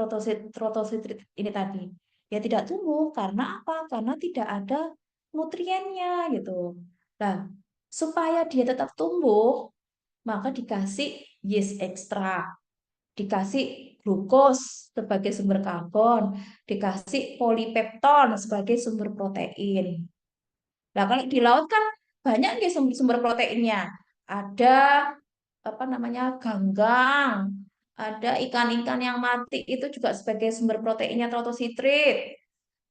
trotositrid ini tadi? Ya tidak tumbuh. Karena apa? Karena tidak ada nutriennya gitu. Nah, supaya dia tetap tumbuh, maka dikasih yeast extract, dikasih glukos sebagai sumber karbon, dikasih polipepton sebagai sumber protein. Nah, kalau di laut kan banyak nih sumber proteinnya. Ada apa namanya ganggang, Ada ikan-ikan yang mati itu juga sebagai sumber proteinnya trotositrit.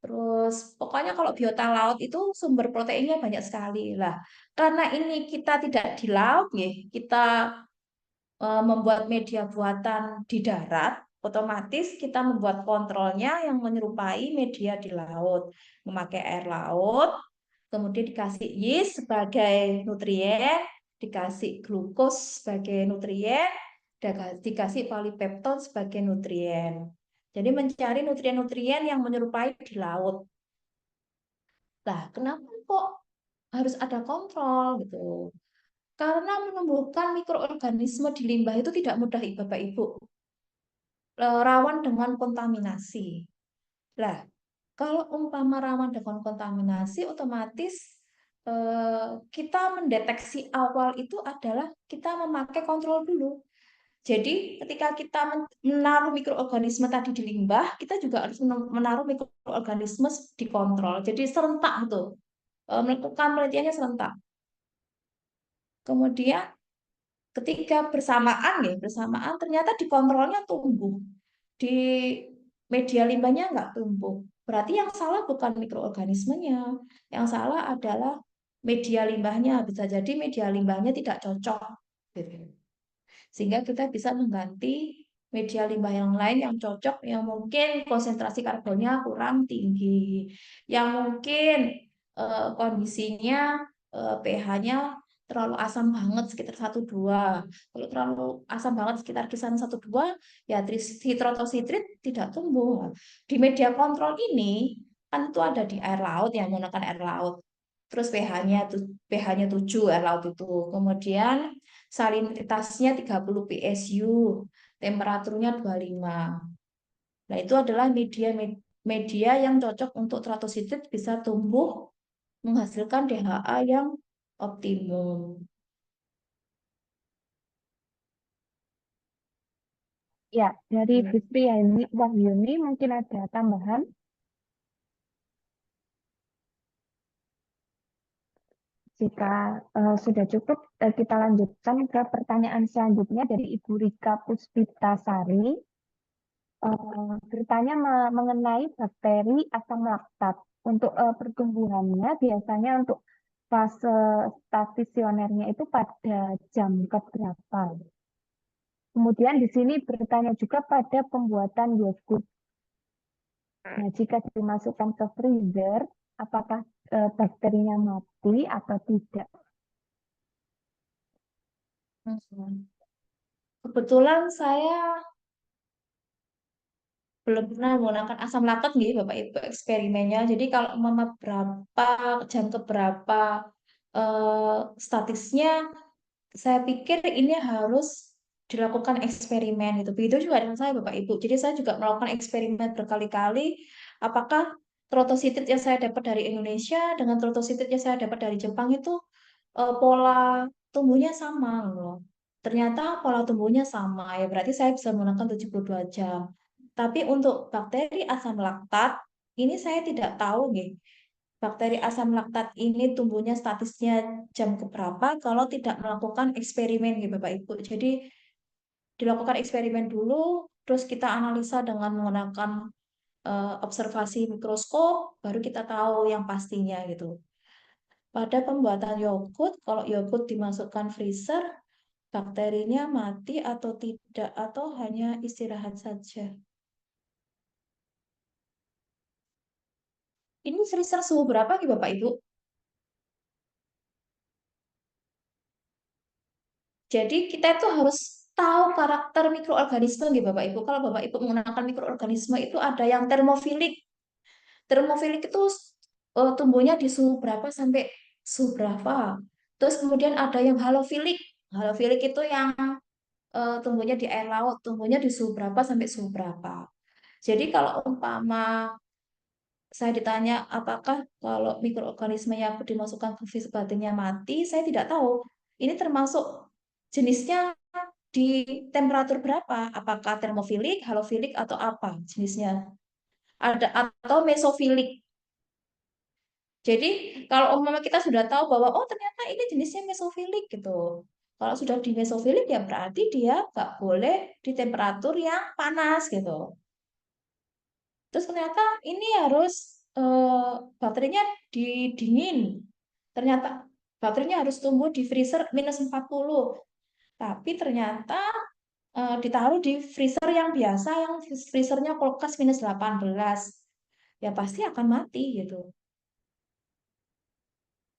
Terus pokoknya kalau biota laut itu sumber proteinnya banyak sekali lah. Karena ini kita tidak di laut, ya, kita membuat media buatan di darat, otomatis kita membuat kontrolnya yang menyerupai media di laut, memakai air laut, kemudian dikasih yeast sebagai nutrien, dikasih glukos sebagai nutrien, dan dikasih polipepton sebagai nutrien. Jadi mencari nutrien-nutrien yang menyerupai di laut. Lah, kenapa kok harus ada kontrol gitu? Karena menumbuhkan mikroorganisme di limbah itu tidak mudah, Bapak Ibu. Rawan dengan kontaminasi. Lah, kalau umpama rawan dengan kontaminasi, otomatis kita mendeteksi awal itu adalah kita memakai kontrol dulu. Jadi, ketika kita menaruh mikroorganisme tadi di limbah, kita juga harus menaruh mikroorganisme di kontrol. Jadi serentak itu, melakukan penelitiannya serentak. Kemudian ketika bersamaan, ya bersamaan ternyata di kontrolnya tumbuh, di media limbahnya nggak tumbuh. Berarti yang salah bukan mikroorganismenya, yang salah adalah media limbahnya. Bisa jadi media limbahnya tidak cocok, gitu. Sehingga kita bisa mengganti media limbah yang lain yang cocok, yang mungkin konsentrasi karbonnya kurang tinggi, yang mungkin kondisinya pH-nya terlalu asam banget sekitar 1,2. Kalau terlalu asam banget sekitar kisaran 1,2, ya hidrotositrit tidak tumbuh. Di media kontrol ini kan itu ada di air laut, yang menggunakan air laut. Terus pH-nya 7 air laut itu. Kemudian salinitasnya 30 PSU, temperaturnya 25. Nah, itu adalah media yang cocok untuk teratositrit bisa tumbuh menghasilkan DHA yang optimum. Ya, dari Hmm. Fitri Wahyuni mungkin ada tambahan. Jika sudah cukup, kita lanjutkan ke pertanyaan selanjutnya dari Ibu Rika Puspitasari. Bertanya mengenai bakteri asam laktat. Untuk pertumbuhannya biasanya untuk fase stasionernya itu pada jam keberapa? Kemudian di sini bertanya juga pada pembuatan yogurt. Nah, jika dimasukkan ke freezer, apakah bakterinya mati atau tidak? Kebetulan saya belum pernah menggunakan asam laktat nih, Bapak Ibu, eksperimennya. Jadi kalau mama berapa jam ke berapa statisnya, saya pikir ini harus dilakukan eksperimen gitu. Begitu juga dengan saya, Bapak Ibu. Jadi saya juga melakukan eksperimen berkali-kali. Apakah trotositit yang saya dapat dari Indonesia dengan trotositit yang saya dapat dari Jepang itu pola tumbuhnya sama loh. Ternyata pola tumbuhnya sama, ya berarti saya bisa menggunakan 72 jam. Tapi untuk bakteri asam laktat, ini saya tidak tahu nih. Bakteri asam laktat ini tumbuhnya statusnya jam keberapa kalau tidak melakukan eksperimen gitu Bapak Ibu. Jadi dilakukan eksperimen dulu, terus kita analisa dengan menggunakan observasi mikroskop, baru kita tahu yang pastinya gitu. Pada pembuatan yogurt, kalau yogurt dimasukkan freezer, bakterinya mati atau tidak, atau hanya istirahat saja. Ini freezer suhu berapa nih Bapak Ibu? Jadi kita itu harus tahu karakter mikroorganisme nih Bapak Ibu. Kalau Bapak Ibu menggunakan mikroorganisme itu ada yang termofilik. Termofilik itu tumbuhnya di suhu berapa sampai suhu berapa. Terus kemudian ada yang halofilik. Halofilik itu yang tumbuhnya di air laut, tumbuhnya di suhu berapa sampai suhu berapa. Jadi kalau umpama saya ditanya apakah kalau mikroorganisme yang aku dimasukkan ke batinnya mati, saya tidak tahu. Ini termasuk jenisnya di temperatur berapa? Apakah termofilik, halofilik, atau apa jenisnya? Ada atau mesofilik. Jadi kalau umpama kita sudah tahu bahwa oh ternyata ini jenisnya mesofilik gitu. Kalau sudah di mesofilik ya berarti dia nggak boleh di temperatur yang panas gitu. Terus ternyata ini harus baterainya didingin. Ternyata baterainya harus tumbuh di freezer -40. Tapi ternyata ditaruh di freezer yang biasa, yang freezernya kulkas -18. Ya pasti akan mati gitu.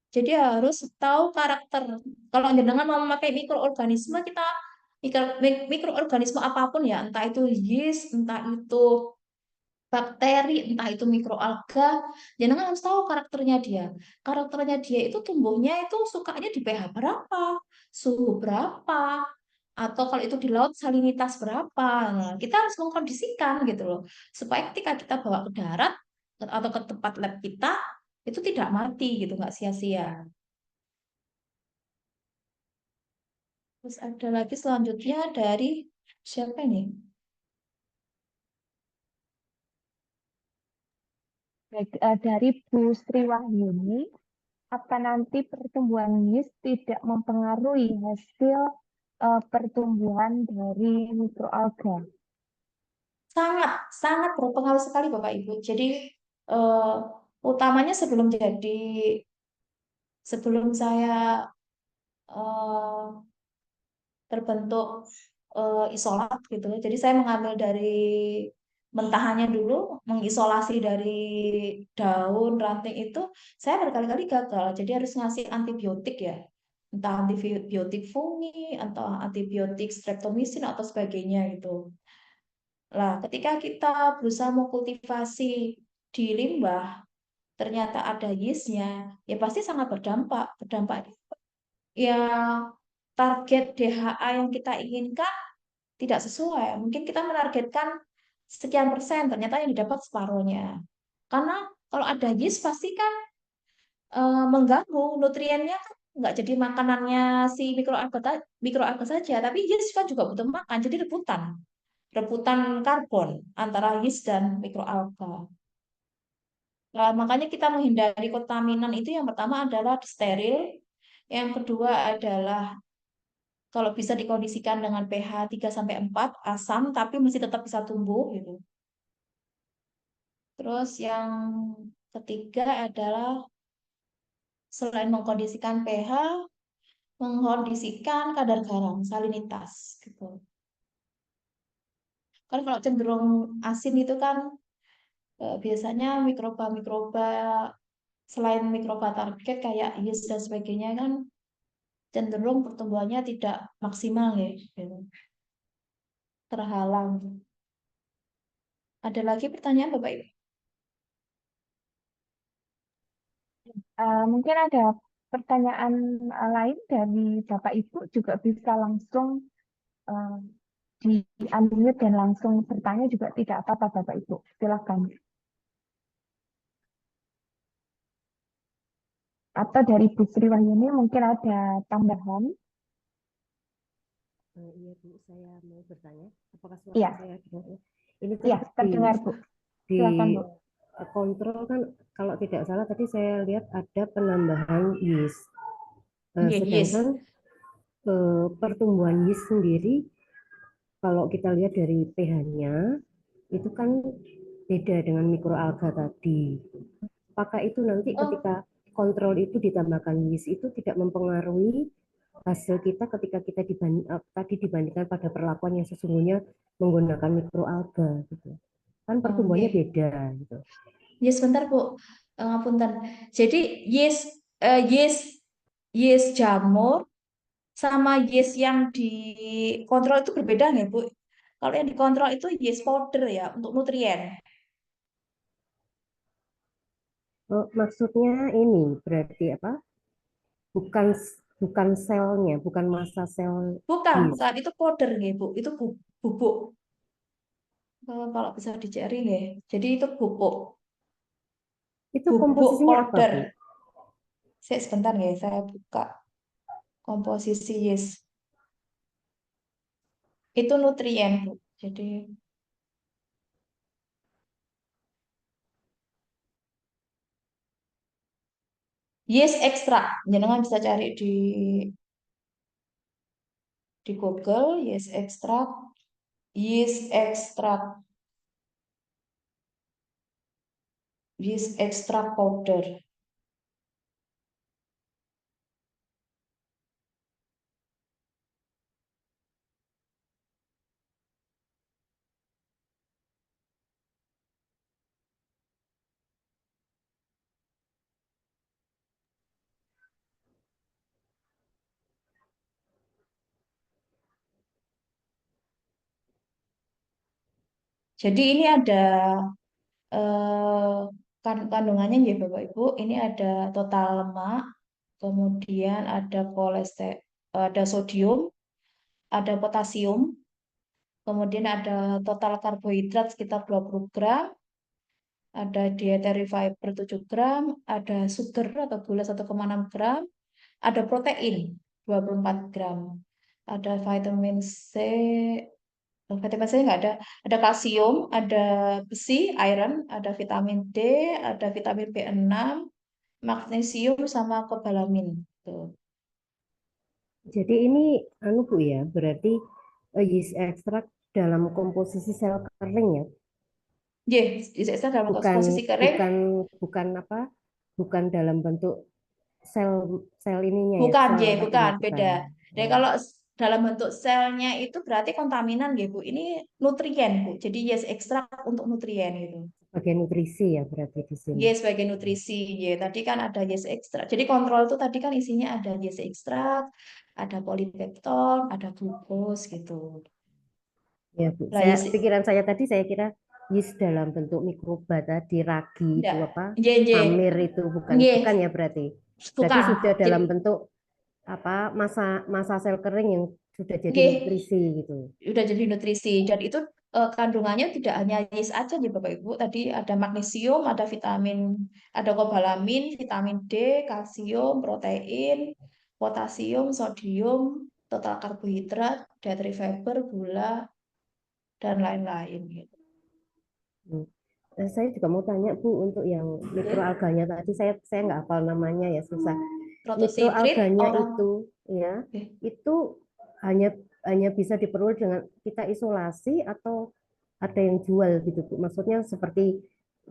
Jadi harus tahu karakter. Kalau jenengan mau memakai mikroorganisme, kita mikroorganisme apapun ya, entah itu yeast, entah itu bakteri, entah itu mikroalga, jenengan harus tahu karakternya dia. Karakternya dia itu tumbuhnya itu sukanya di pH berapa, suhu berapa, atau kalau itu di laut salinitas berapa. Nah, kita harus mengkondisikan gitu loh, supaya ketika kita bawa ke darat atau ke tempat lab kita itu tidak mati gitu, nggak sia-sia. Terus ada lagi selanjutnya dari siapa ini? Baik, dari Bu Sriwahyuni, apa nanti pertumbuhan yeast tidak mempengaruhi hasil pertumbuhan dari mikroalga? Sangat, sangat berpengaruh sekali Bapak Ibu. Jadi eh, utamanya sebelum saya eh, terbentuk isolat gitu. Jadi saya mengambil dari mentahannya dulu, mengisolasi dari daun ranting itu, saya berkali-kali gagal. Jadi harus ngasih antibiotik ya, entah antibiotik fungi atau antibiotik streptomycin atau sebagainya gitu. Lah, ketika kita berusaha mengkultivasi di limbah, ternyata ada yeastnya, ya pasti sangat berdampak. Berdampak ya, target DHA yang kita inginkan tidak sesuai. Mungkin kita menargetkan sekian persen, ternyata yang didapat separuhnya. Karena kalau ada yeast pasti kan mengganggu nutriennya, kan nggak jadi makanannya si mikroalga saja, tapi yeast kan juga butuh makan, jadi rebutan. Rebutan karbon antara yeast dan mikroalga. Nah, makanya kita menghindari kontaminan itu yang pertama adalah steril, yang kedua adalah kalau bisa dikondisikan dengan pH 3 sampai 4 asam tapi masih tetap bisa tumbuh gitu. Terus yang ketiga adalah selain mengkondisikan pH, mengkondisikan kadar garam, salinitas gitu. Kan kalau cenderung asin itu kan biasanya mikroba-mikroba selain mikroba target kayak yeast dan sebagainya kan cenderung pertumbuhannya tidak maksimal ya, gitu. Terhalang. Ada lagi pertanyaan Bapak Ibu? Mungkin ada pertanyaan lain dari Bapak Ibu juga bisa langsung uh, di-unmute dan langsung bertanya juga tidak apa-apa Bapak Ibu. Silakan. Atau dari Bu Sri Wahyuni mungkin ada tambahan. Iya Bu, saya mau bertanya, apakah suara Iya, saya dengar ya? Ini iya, tadi terdengar Bu. di Silakan Bu. kontrol kan, kalau tidak salah tadi saya lihat ada penambahan yeast. Iya, Sedangkan yes. pertumbuhan yeast sendiri, kalau kita lihat dari pH-nya, itu kan beda dengan mikroalga tadi. Apakah itu nanti Oh, ketika kontrol itu ditambahkan yeast itu tidak mempengaruhi hasil kita ketika kita tadi dibandingkan pada perlakuan yang sesungguhnya menggunakan mikroalga gitu. Kan pertumbuhannya oke. beda gitu. Yes, bentar Bu. Ngapunten. Jadi yes, yes, yes jamur sama yes yang dikontrol itu berbeda nggak Bu? Kalau yang dikontrol itu yes powder ya untuk nutrien. Maksudnya ini berarti apa? Bukan bukan selnya, bukan masa sel Bukan, yeast. bukan itu powder nggih Bu. Itu bubuk. Kalau bisa dicari nggih. Jadi itu bubuk, Itu bubuk komposisinya apa, powder. Bu? Saya sebentar nggih, saya buka komposisi yes. Itu nutrien Bu. Jadi yes ekstrak. Jangan bisa cari di di Google yeast extract, yeast extract, yeast extract powder. Jadi ini ada kandungannya ya Bapak Ibu. Ini ada total lemak, kemudian ada kolesterol, ada sodium, ada potasium, kemudian ada total karbohidrat sekitar 20 gram, ada dietary fiber 7 gram, ada sugar atau gula 1,6 gram, ada protein 24 gram, ada vitamin C nggak ada, ada kalsium, ada besi, iron, ada vitamin D, ada vitamin B6, magnesium sama kobalamin. Tuh. Jadi ini anu Bu ya, berarti yeast extract dalam komposisi sel kering ya, Yes, bisa dalam bukan posisi kering, bukan bukan apa, bukan dalam bentuk sel sel ininya ya, bukan, sel ya, tadinya bukan, bukan. beda. Jadi Oh, kalau dalam bentuk selnya itu berarti kontaminan, ya Bu. Ini nutrien, Bu. Jadi yes ekstrak untuk nutrien gitu. sebagai nutrisi ya berarti di sini. Yes, sebagai nutrisi. Ya, tadi kan ada yes ekstrak. Jadi kontrol itu tadi kan isinya ada yes ekstrak, ada polipepton, ada glukos gitu. Ya Bu, Lah saya yes pikiran saya tadi saya kira yeast dalam bentuk mikroba tadi, ragi itu enggak. apa, Ye, ye. amir itu bukan Ye, bukan ya berarti. Berarti bukan. sudah Jadi dalam bentuk apa, masa masa sel kering yang sudah jadi ye, nutrisi gitu. udah jadi nutrisi dan itu kandungannya tidak hanya yeast aja ya Bapak Ibu. Tadi ada magnesium, ada vitamin, ada kobalamin, vitamin D, kalsium, protein, potasium, sodium, total karbohidrat, dietary fiber, gula, dan lain-lain gitu. Hmm. Saya juga mau tanya Bu, untuk yang Oke. mikroalganya tadi saya nggak hafal namanya ya, susah. Protositrit Mikroalganya orang itu ya, oke. itu hanya hanya bisa diperoleh dengan kita isolasi atau ada yang jual gitu Bu? Maksudnya seperti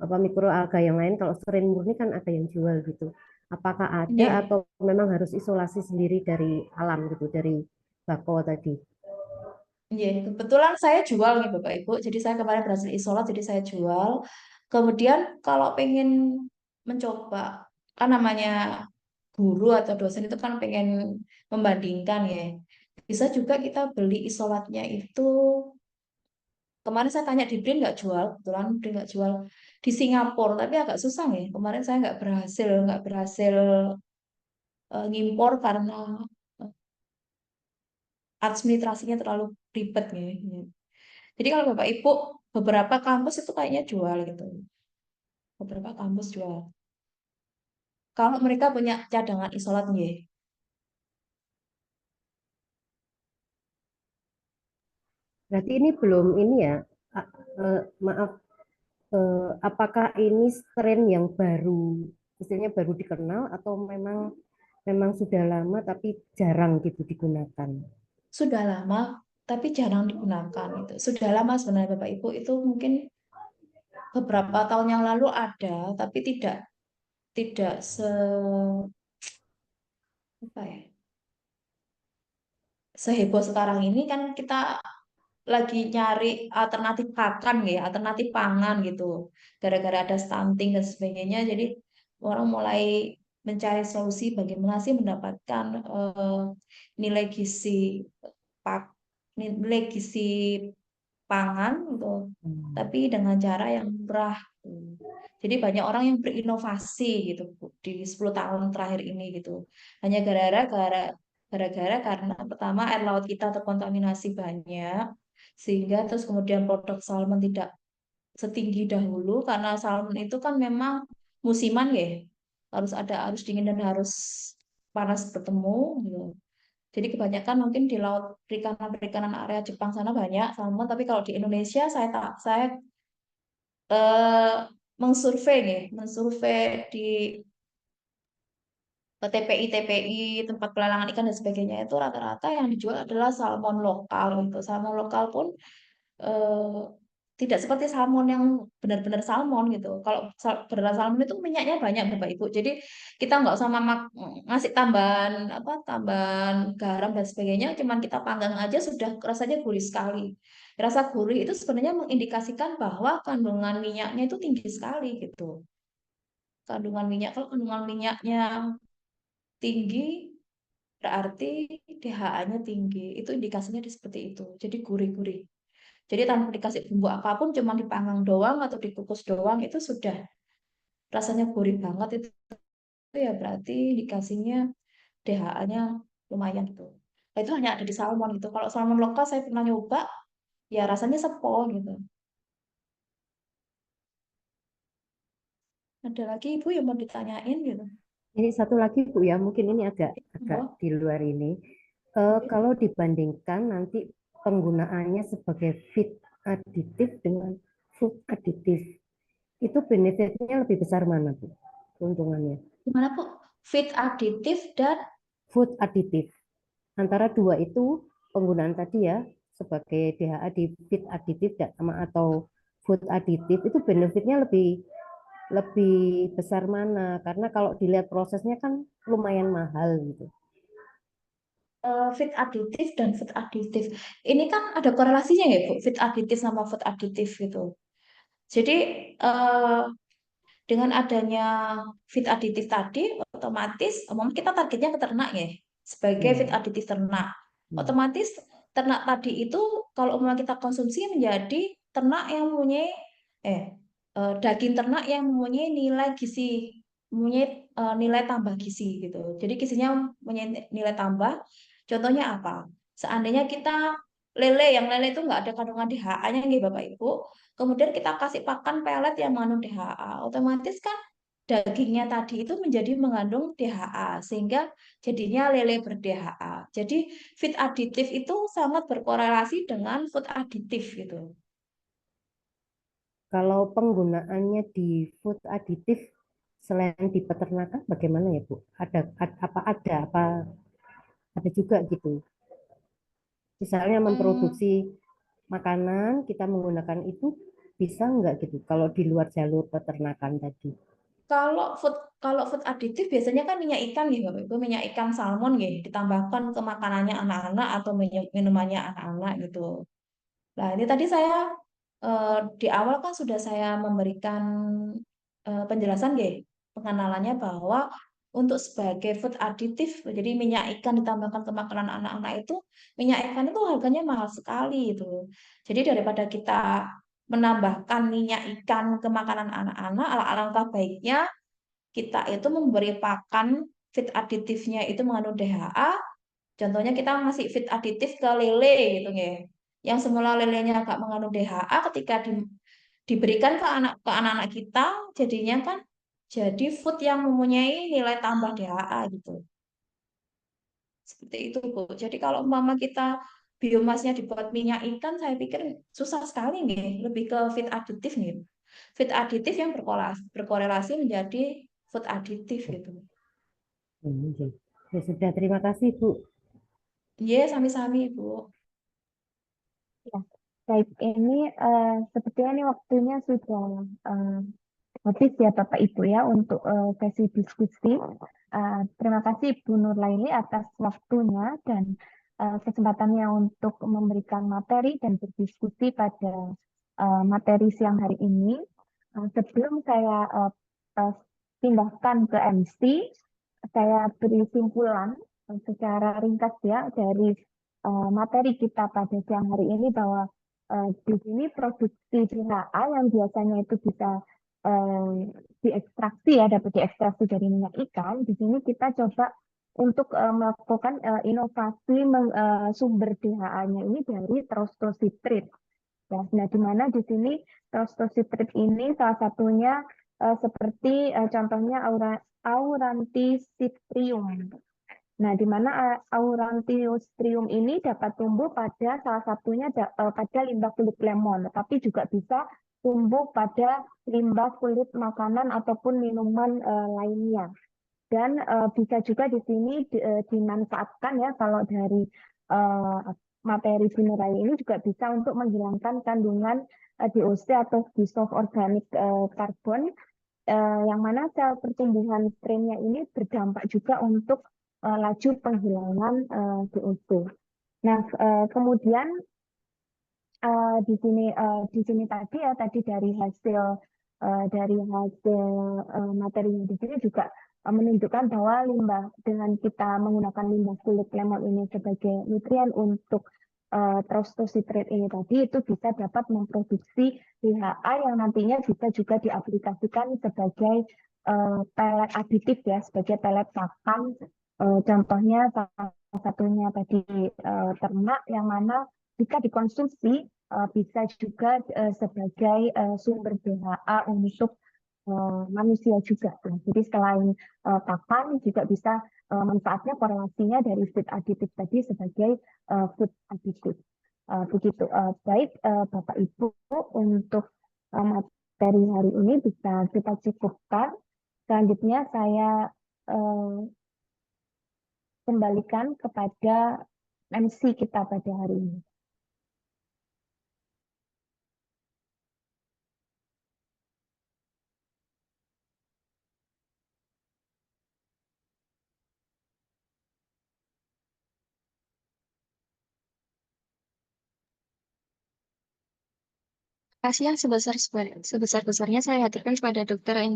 apa, mikroalga yang lain kalau serin murni kan ada yang jual gitu. Apakah ada Nggih. atau memang harus isolasi sendiri dari alam gitu, dari bako tadi? Iya, kebetulan saya jual nih Bapak Ibu. Jadi saya kemarin berhasil isolat, jadi saya jual. Kemudian kalau pengen mencoba, kan namanya guru atau dosen itu kan pengen membandingkan ya. Bisa juga kita beli isolatnya itu. Kemarin saya tanya di BRIN nggak jual, kebetulan BRIN nggak jual di Singapura, tapi agak susah ya. Kemarin saya nggak berhasil ngimpor karena eh, administrasinya terlalu ribet ya. Jadi kalau Bapak Ibu beberapa kampus itu kayaknya jual gitu. Beberapa kampus jual. Kalau mereka punya cadangan isolatnya. Berarti ini belum ini ya, maaf, apakah ini tren yang baru, istilahnya baru dikenal atau memang memang sudah lama tapi jarang gitu digunakan? Sudah lama tapi jarang digunakan itu. Sudah lama sebenarnya Bapak Ibu itu mungkin beberapa tahun yang lalu ada tapi tidak tidak apa ya? Seheboh sekarang ini kan kita lagi nyari alternatif pakan ya, alternatif pangan gitu. Gara-gara ada stunting dan sebagainya, jadi orang mulai mencari solusi bagaimana sih mendapatkan nilai gizi pak nilai gizi pangan gitu, Hmm. tapi dengan cara yang murah. Jadi banyak orang yang berinovasi gitu Bu, di 10 tahun terakhir ini gitu. Hanya gara-gara karena pertama air laut kita terkontaminasi banyak, sehingga terus kemudian produk salmon tidak setinggi dahulu karena salmon itu kan memang musiman ya. Harus dingin dan harus panas bertemu gitu. Jadi kebanyakan mungkin di laut perikanan-perikanan area Jepang sana banyak salmon, tapi kalau di Indonesia saya eh, mensurvei di TPI tempat pelelangan ikan dan sebagainya itu rata-rata yang dijual adalah salmon lokal gitu. Salmon lokal pun eh, tidak seperti salmon yang benar-benar salmon gitu. Kalau beneran salmon itu minyaknya banyak Bapak Ibu. Jadi kita nggak usah ngasih tambahan apa tambahan garam dan sebagainya, cuman kita panggang aja sudah rasanya gurih sekali. Rasa gurih itu sebenarnya mengindikasikan bahwa kandungan minyaknya itu tinggi sekali gitu. Kandungan minyak kalau kandungan minyaknya tinggi berarti DHA-nya tinggi. Itu indikasinya seperti itu. Jadi gurih-gurih. Jadi tanpa dikasih bumbu apapun, cuma dipanggang doang atau dikukus doang, itu sudah rasanya gurih banget. Itu ya berarti dikasihnya DHA-nya lumayan gitu. Nah, itu hanya ada di salmon gitu. Kalau salmon lokal saya pernah nyoba, ya rasanya sepol gitu. Ada lagi Ibu yang mau ditanyain gitu? Ini satu lagi Bu ya, mungkin ini agak agak Oh, di luar ini. Kalau dibandingkan nanti penggunaannya sebagai feed aditif dengan food aditif, itu benefitnya lebih besar mana Bu? Keuntungannya. gimana Bu? Feed aditif dan Food aditif. Antara dua itu penggunaan tadi ya, sebagai DHA di feed aditif sama atau food aditif itu benefitnya lebih lebih besar mana? Karena kalau dilihat prosesnya kan lumayan mahal gitu. feed aditif dan food aditif. Ini kan ada korelasinya ya Bu, feed aditif sama food aditif gitu. Jadi eh, dengan adanya feed aditif tadi, otomatis umum kita targetnya ke ternak ya, sebagai feed Ya. aditif ternak. Hmm. Otomatis ternak tadi itu kalau umum kita konsumsi menjadi ternak yang mempunyai eh daging ternak yang mempunyai nilai gizi, mempunyai nilai tambah gizi gitu. Jadi gizinya mempunyai nilai tambah. Contohnya apa? Seandainya kita lele itu nggak ada kandungan DHA-nya nih Bapak Ibu, kemudian kita kasih pakan pelet yang mengandung DHA, otomatis kan dagingnya tadi itu menjadi mengandung DHA, sehingga jadinya lele ber-DHA. Jadi feed aditif itu sangat berkorelasi dengan food aditif gitu. Kalau penggunaannya di food aditif selain di peternakan bagaimana ya Bu? Ada juga gitu. Misalnya Hmm, memproduksi makanan kita menggunakan itu bisa nggak gitu? Kalau di luar jalur peternakan tadi. kalau food kalau food aditif biasanya kan minyak ikan nih Bapak Ibu, minyak ikan salmon ya, ditambahkan ke makanannya anak-anak atau minumannya anak-anak gitu. Nah, ini tadi saya di awal kan sudah saya memberikan penjelasan ya, pengenalannya bahwa untuk sebagai food aditif, jadi minyak ikan ditambahkan ke makanan anak-anak itu, minyak ikan itu harganya mahal sekali itu. Jadi daripada kita menambahkan minyak ikan ke makanan anak-anak, alangkah baiknya kita itu memberi pakan feed aditifnya itu mengandung DHA. Contohnya kita ngasih feed aditif ke lele gitu ya. Yang semula lelenya nggak mengandung DHA ketika diberikan ke anak-anak kita jadinya kan jadi food yang mempunyai nilai tambah DHA gitu. Seperti itu, Bu. Jadi kalau umpama kita biomasnya dibuat minyak ikan, saya pikir susah sekali nih, lebih ke feed aditif nih. Feed aditif yang berkorelasi menjadi food aditif gitu. Hmm, ya sudah, terima kasih Bu. Iya, sami-sami, Bu. Ya, baik ini sepertinya ini waktunya sudah eh, habis ya Bapak Ibu ya untuk sesi diskusi. Terima kasih Bu Nurlaili atas waktunya dan kesempatannya untuk memberikan materi dan berdiskusi pada materi siang hari ini. Sebelum saya pindahkan ke MC, saya beri simpulan secara ringkas ya dari materi kita pada siang hari ini bahwa di sini produksi DHA yang biasanya itu bisa eh, diekstraksi ya, dapat diekstraksi dari minyak ikan. Di sini kita coba untuk melakukan inovasi sumber DHA-nya ini dari trostosidrit. Ya, nah, di mana di sini trostosidrit ini salah satunya seperti contohnya Auranticitrium. Nah, di mana Auranticitrium ini dapat tumbuh pada salah satunya pada limbah kulit lemon, tapi juga bisa tumbuh pada limbah kulit makanan ataupun minuman lainnya. Dan bisa juga di sini dimanfaatkan ya kalau dari eh, materi mineral ini juga bisa untuk menghilangkan kandungan DOC atau dissolved organic carbon, yang mana sel pertumbuhan strainnya ini berdampak juga untuk laju penghilangan DOC. Nah, kemudian di sini tadi ya tadi dari hasil materinya di sini juga menunjukkan bahwa limbah dengan kita menggunakan limbah kulit lemon ini sebagai nutrien untuk trostositrat ini tadi itu bisa dapat memproduksi DHA yang nantinya bisa juga diaplikasikan sebagai pelet aditif ya, sebagai pelet pakan. Contohnya salah satunya tadi ternak yang mana jika dikonsumsi bisa juga sebagai sumber DHA untuk manusia juga. Nah, jadi selain pakan juga bisa manfaatnya korelasinya dari food aditif tadi sebagai food aditif. Begitu. Baik Bapak Ibu, untuk materi hari ini bisa kita cukupkan. Selanjutnya saya kembalikan kepada MC kita pada hari ini. Kasih yang sebesar-besarnya saya haturkan kepada Dr.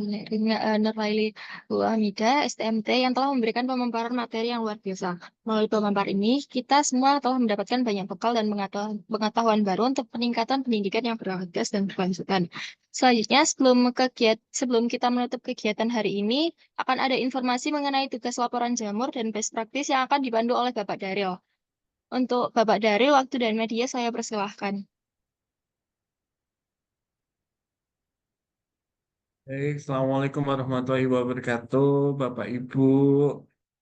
Nurlaili Bu Hamida, STMT, yang telah memberikan pemaparan materi yang luar biasa. Melalui pemaparan ini, kita semua telah mendapatkan banyak bekal dan pengetahuan baru untuk peningkatan pendidikan yang berkualitas dan berkelanjutan. Selanjutnya, sebelum kita menutup kegiatan hari ini, akan ada informasi mengenai tugas laporan jamur dan best practice yang akan dipandu oleh Bapak Daryl. Untuk Bapak Daryl, waktu dan media saya persilahkan. Baik, Assalamualaikum warahmatullahi wabarakatuh, Bapak Ibu.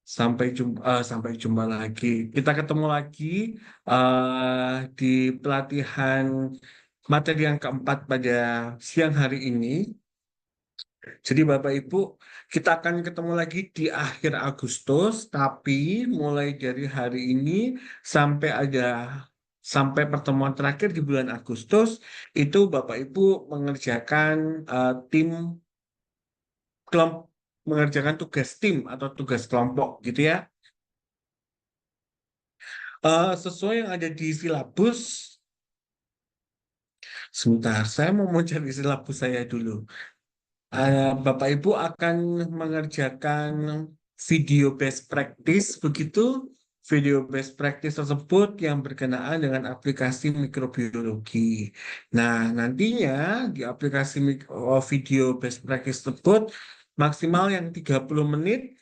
Sampai jumpa lagi. Kita ketemu lagi di pelatihan materi yang keempat pada siang hari ini. Jadi Bapak Ibu, kita akan ketemu lagi di akhir Agustus, tapi mulai dari hari ini sampai sampai pertemuan terakhir di bulan Agustus, itu Bapak Ibu mengerjakan tim kelompok mengerjakan tugas tim atau tugas kelompok gitu ya. Sesuai yang ada di silabus. Sebentar, saya mau mencari silabus saya dulu. Bapak Ibu akan mengerjakan video best practice begitu. Video best practice tersebut yang berkenaan dengan aplikasi mikrobiologi. Nah, nantinya di aplikasi video best practice tersebut maksimal yang 30 menit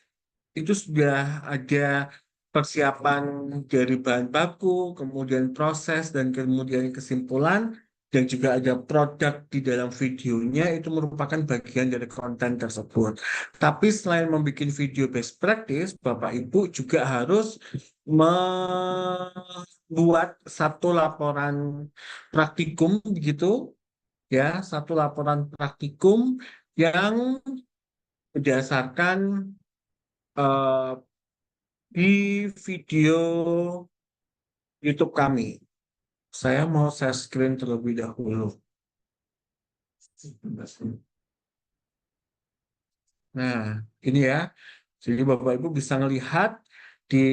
itu sudah ada persiapan dari bahan baku, kemudian proses, dan kemudian kesimpulan, dan juga ada produk di dalam videonya, itu merupakan bagian dari konten tersebut. Tapi selain membuat video best practice, Bapak Ibu juga harus membuat satu laporan praktikum begitu, ya, satu laporan praktikum yang berdasarkan eh, di video YouTube kami. Saya mau share screen terlebih dahulu. Nah, ini ya. Jadi Bapak Ibu bisa melihat di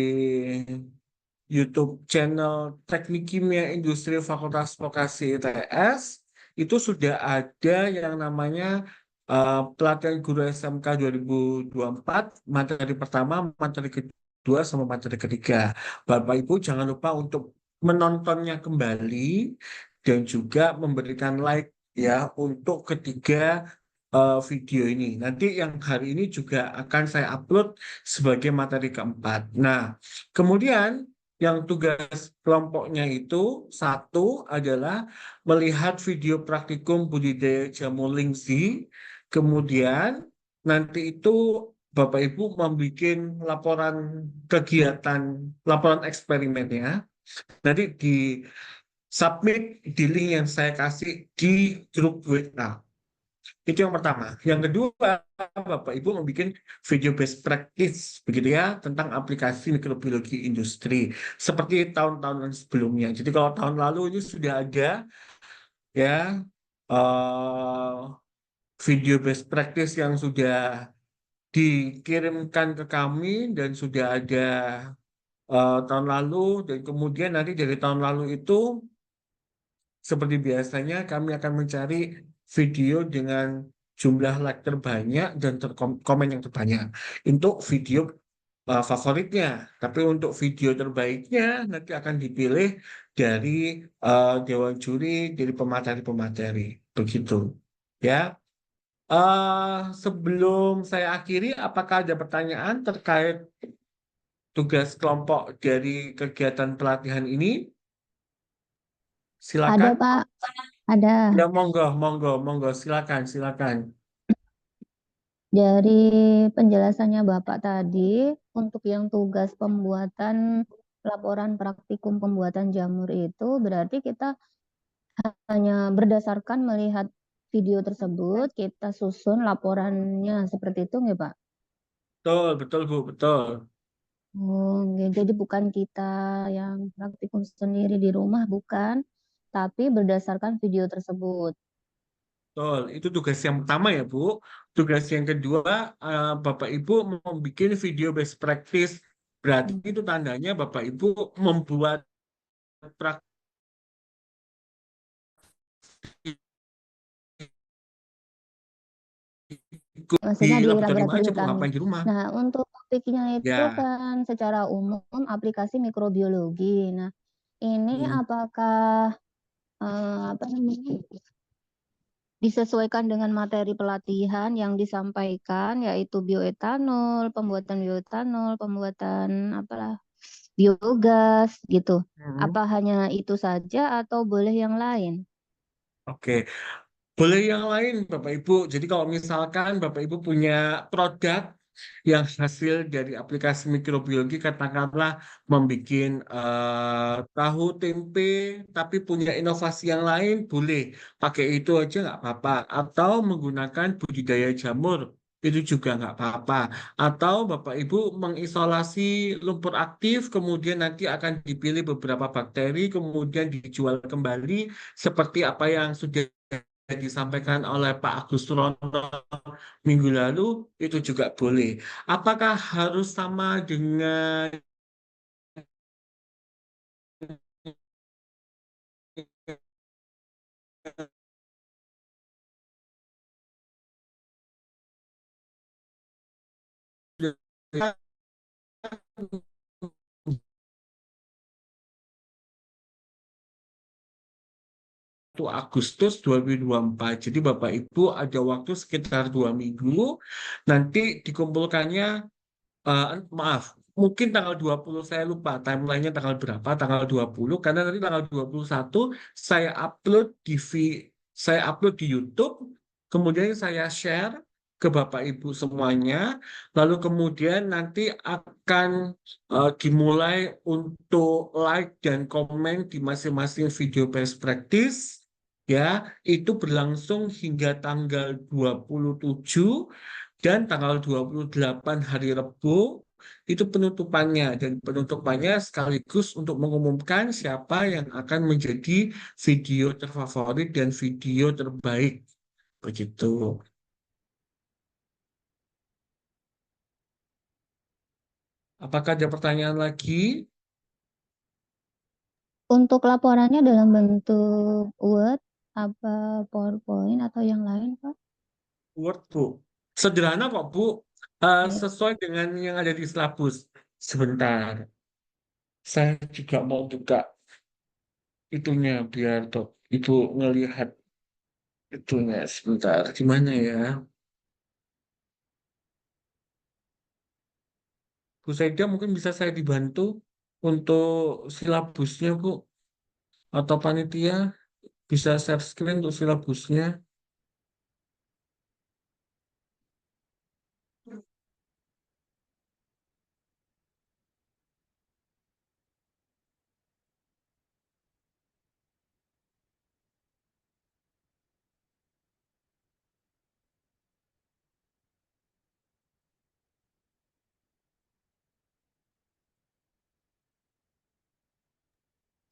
YouTube channel Teknik Kimia Industri Fakultas Vokasi ITS itu sudah ada yang namanya pelatihan guru SMK 2024, materi pertama, materi kedua, sama materi ketiga. Bapak Ibu jangan lupa untuk menontonnya kembali dan juga memberikan like ya untuk ketiga video ini. Nanti yang hari ini juga akan saya upload sebagai materi keempat. Nah, kemudian yang tugas kelompoknya itu satu adalah melihat video praktikum budidaya jamu lingzi. Kemudian nanti itu Bapak Ibu membuat laporan kegiatan, laporan eksperimennya. Nanti di submit di link yang saya kasih di grup WA. Itu yang pertama. Yang kedua, Bapak Ibu membuat video best practice begitu ya tentang aplikasi mikrobiologi industri seperti tahun-tahun sebelumnya. Jadi kalau tahun lalu ini sudah ada ya eh, video best practice yang sudah dikirimkan ke kami dan sudah ada tahun lalu dan kemudian nanti dari tahun lalu itu seperti biasanya kami akan mencari video dengan jumlah like terbanyak dan komen yang terbanyak untuk video favoritnya. Tapi untuk video terbaiknya nanti akan dipilih dari dewan juri, dari pemateri-pemateri. Begitu. Ya. Sebelum saya akhiri, apakah ada pertanyaan terkait tugas kelompok dari kegiatan pelatihan ini? Ada, Silakan. Pak. Ada. Ya, monggo, monggo, monggo, silakan, silakan. Dari penjelasannya Bapak tadi, untuk yang tugas pembuatan laporan praktikum pembuatan jamur itu berarti kita hanya berdasarkan melihat video tersebut, kita susun laporannya seperti itu nggak, Pak? Betul, betul, Bu, betul. Oh, nggih. Jadi bukan kita yang praktikum sendiri di rumah, bukan, tapi berdasarkan video tersebut. Betul, itu tugas yang pertama ya, Bu. Tugas yang kedua, Bapak Ibu membuat video best practice. Berarti itu tandanya Bapak Ibu membuat praktikum di Maksudnya di laboratorium aja, laboratorium Bu, kami. ngapain di rumah? Nah, untuk topiknya itu Ya. kan secara umum aplikasi mikrobiologi. Nah, ini Hmm. apakah apa namanya disesuaikan dengan materi pelatihan yang disampaikan, yaitu bioetanol, pembuatan apalah biogas gitu. Hmm. Apa hanya itu saja atau boleh yang lain? Oke. Boleh yang lain, Bapak Ibu. Jadi kalau misalkan Bapak Ibu punya produk yang hasil dari aplikasi mikrobiologi, katakanlah membuat tahu tempe, tapi punya inovasi yang lain, boleh pakai itu aja nggak apa-apa. Atau menggunakan budidaya jamur, itu juga nggak apa-apa. Atau Bapak Ibu mengisolasi lumpur aktif, kemudian nanti akan dipilih beberapa bakteri, kemudian dijual kembali seperti apa yang sudah disampaikan oleh Pak Agus Surono minggu lalu itu juga boleh. Apakah harus sama dengan Agustus 2024. Jadi Bapak Ibu ada waktu sekitar 2 minggu. Nanti dikumpulkannya, maaf, mungkin tanggal 20 saya lupa timelinenya tanggal berapa, tanggal 20 karena nanti tanggal 21 saya upload saya upload di YouTube, kemudian saya share ke Bapak Ibu semuanya, lalu kemudian nanti akan dimulai untuk like dan komen di masing-masing video best practice ya, itu berlangsung hingga tanggal 27 dan tanggal 28 hari Rabu itu penutupannya dan penutupannya sekaligus untuk mengumumkan siapa yang akan menjadi video terfavorit dan video terbaik begitu. Apakah ada pertanyaan lagi? Untuk laporannya dalam bentuk Word, apa PowerPoint atau yang lain, Pak? Word, Bu. Sederhana kok, Bu. Ya. Sesuai dengan yang ada di silabus. Sebentar. Saya juga mau buka itunya biar Dok Ibu ngelihat itunya sebentar. Gimana ya? Bu Saida mungkin bisa saya dibantu untuk silabusnya, Bu. Atau panitia bisa share screen untuk silabusnya.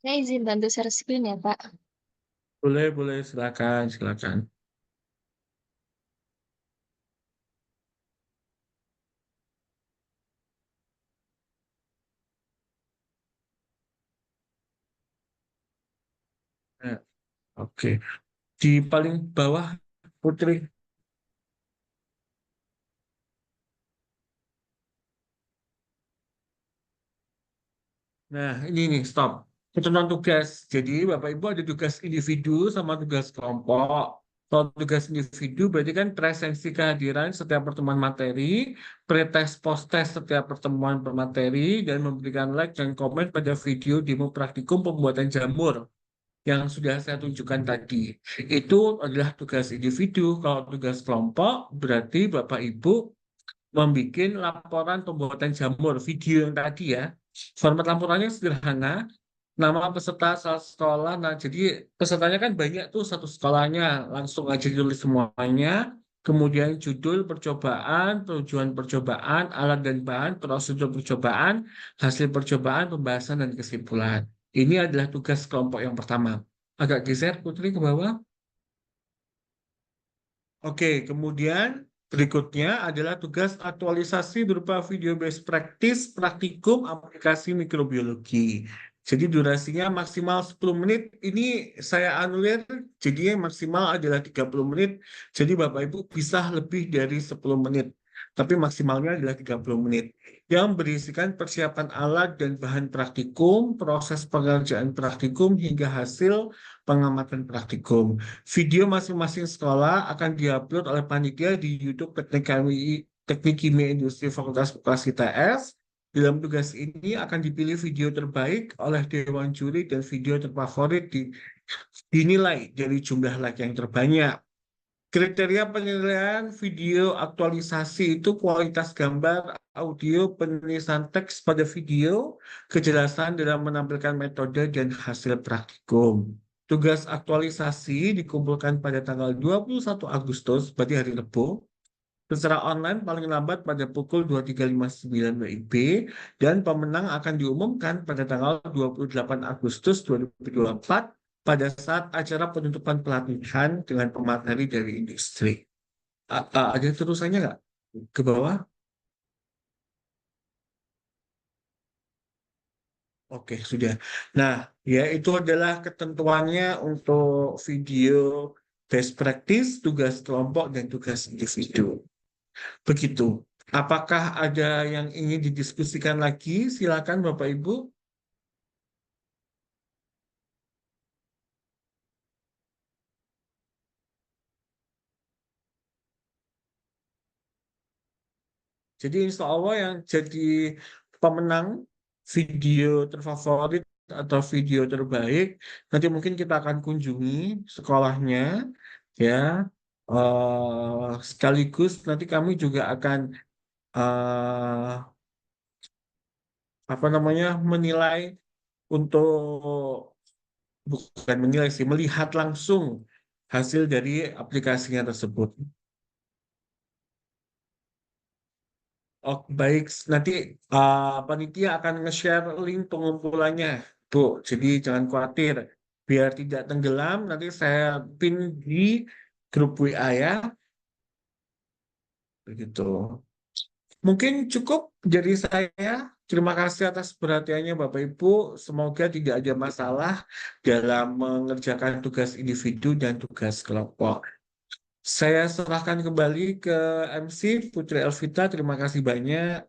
Saya izin bantu share screen ya, Pak. Boleh, silakan, silakan. Nah, oke. Di paling bawah, Putri. Nah, ini nih, stop. Ketentuan tugas. Jadi, Bapak Ibu ada tugas individu sama tugas kelompok. Kalau tugas individu berarti kan presensi kehadiran setiap pertemuan materi, pretest post-test setiap pertemuan bermateri, dan memberikan like dan komen pada video demo praktikum pembuatan jamur yang sudah saya tunjukkan tadi. Itu adalah tugas individu. Kalau tugas kelompok berarti Bapak Ibu membuat laporan pembuatan jamur video yang tadi ya. Format laporannya sederhana, nama peserta asal sekolah. Nah, jadi pesertanya kan banyak tuh satu sekolahnya, langsung aja ditulis semuanya. Kemudian judul percobaan, tujuan percobaan, alat dan bahan, prosedur percobaan, hasil percobaan, pembahasan dan kesimpulan. Ini adalah tugas kelompok yang pertama. Agak geser Putri ke bawah. Oke, kemudian berikutnya adalah tugas aktualisasi berupa video best practice praktikum aplikasi mikrobiologi. Jadi durasinya maksimal 10 menit. Ini saya anulir, jadinya maksimal adalah 30 menit. Jadi Bapak Ibu bisa lebih dari 10 menit. Tapi maksimalnya adalah 30 menit. Yang berisikan persiapan alat dan bahan praktikum, proses pengerjaan praktikum, hingga hasil pengamatan praktikum. Video masing-masing sekolah akan diupload oleh panitia di YouTube Teknik Kimia Industri Fakultas Vokasi TS. Dalam tugas ini akan dipilih video terbaik oleh Dewan Juri dan video terfavorit dinilai dari jumlah like yang terbanyak. Kriteria penilaian video aktualisasi itu kualitas gambar, audio, penulisan teks pada video, kejelasan dalam menampilkan metode dan hasil praktikum. Tugas aktualisasi dikumpulkan pada tanggal 21 Agustus, berarti hari Rabu, secara online paling lambat pada pukul 23.59 WIB, dan pemenang akan diumumkan pada tanggal 28 Agustus 2024 pada saat acara penutupan pelatihan dengan pemateri dari industri. Ada terusannya nggak ke bawah? Oke, sudah. Nah, ya itu adalah ketentuannya untuk video best practice, tugas kelompok, dan tugas individu. Begitu. Apakah ada yang ingin didiskusikan lagi? Silakan Bapak Ibu. Jadi insya Allah yang jadi pemenang video terfavorit atau video terbaik, nanti mungkin kita akan kunjungi sekolahnya, ya. Sekaligus nanti kami juga akan apa namanya menilai untuk bukan menilai sih, melihat langsung hasil dari aplikasinya tersebut. Oh, baik, nanti panitia akan nge-share link pengumpulannya, Bu. Jadi jangan khawatir, biar tidak tenggelam. Nanti saya pin di grup WA ya, begitu. Mungkin cukup dari saya. Terima kasih atas perhatiannya Bapak Ibu. Semoga tidak ada masalah dalam mengerjakan tugas individu dan tugas kelompok. Saya serahkan kembali ke MC Putri Elvita. Terima kasih banyak.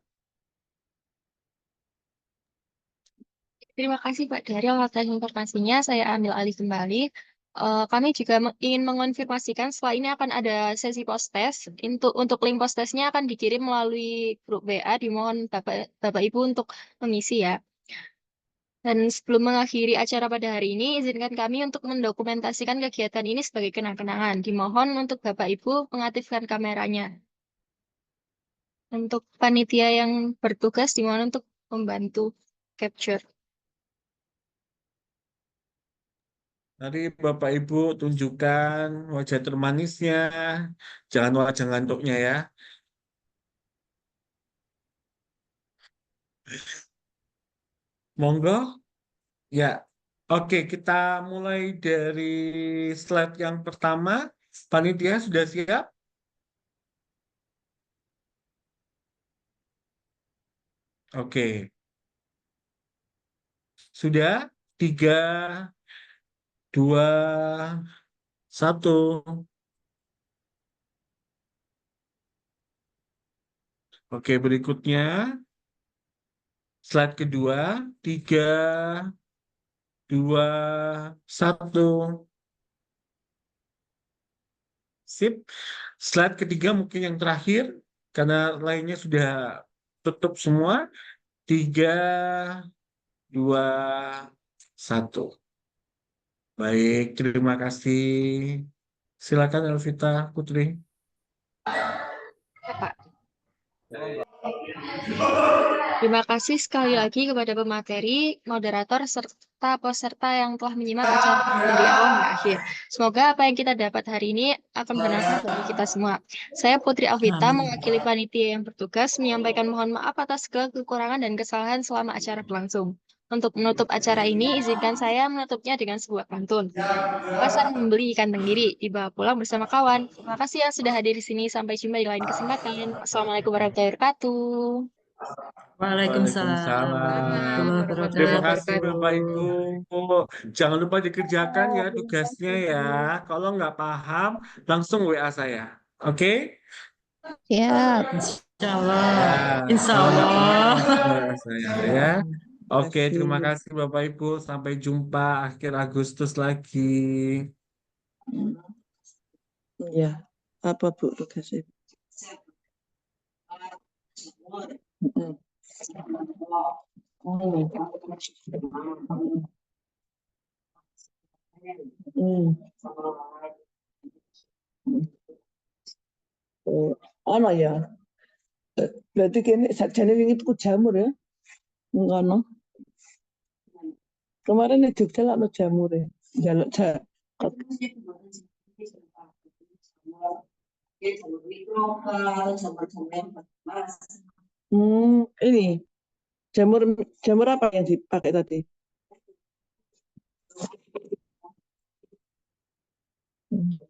Terima kasih Pak Daryl atas informasinya. Saya ambil alih kembali. Kami juga ingin mengonfirmasikan setelah ini akan ada sesi post test. Untuk link post testnya akan dikirim melalui grup WA. Dimohon Bapak Ibu untuk mengisi ya. Dan sebelum mengakhiri acara pada hari ini, izinkan kami untuk mendokumentasikan kegiatan ini sebagai kenang-kenangan. Dimohon untuk Bapak Ibu mengaktifkan kameranya. Untuk panitia yang bertugas, dimohon untuk membantu capture. Nanti Bapak Ibu tunjukkan wajah termanisnya, jangan wajah ngantuknya ya. Monggo, ya. Oke, kita mulai dari slide yang pertama. Panitia sudah siap? Oke, sudah? 3, 2, 1. Oke, berikutnya slide kedua. 3, 2, 1. Sip. Slide ketiga mungkin yang terakhir, karena lainnya sudah tutup semua. 3, 2, 1. Baik, terima kasih. Silakan Elvita Putri. Ya, Pak. Terima kasih sekali lagi kepada pemateri, moderator, serta peserta yang telah menyimak acara dari awal hingga akhir. Semoga apa yang kita dapat hari ini akan bermanfaat bagi kita semua. Saya Putri Alvita, mewakili panitia yang bertugas, menyampaikan mohon maaf atas segala kekurangan dan kesalahan selama acara berlangsung. Untuk menutup acara ini, izinkan saya menutupnya dengan sebuah pantun. Pasar membeli ikan tenggiri, dibawa pulang bersama kawan. Terima kasih yang sudah hadir di sini. Sampai jumpa di lain kesempatan. Assalamualaikum warahmatullahi wabarakatuh. Waalaikumsalam warahmatullahi Terima Warahmatullahi kasih wabarakatuh. Bapak Ibu. Jangan lupa dikerjakan ya Terima tugasnya kasih. ya. Kalau nggak paham, langsung WA saya. Oke? Siap. Insya Allah. Ya, Insya kalau nggak paham, Allah. langsung WA saya ya. Terima Oke, terima kasih. kasih Bapak Ibu. Sampai jumpa akhir Agustus lagi. Ya, apa Bu tugasnya? Mm-mm. Hmm. Oh, ono ya. Berarti kini sakjane wingi tuku jamur ya. Ngono. Kemarin di Jogja lah ono jamur ya. Jaluk ini jamur jamur apa yang dipakai tadi? Hmm.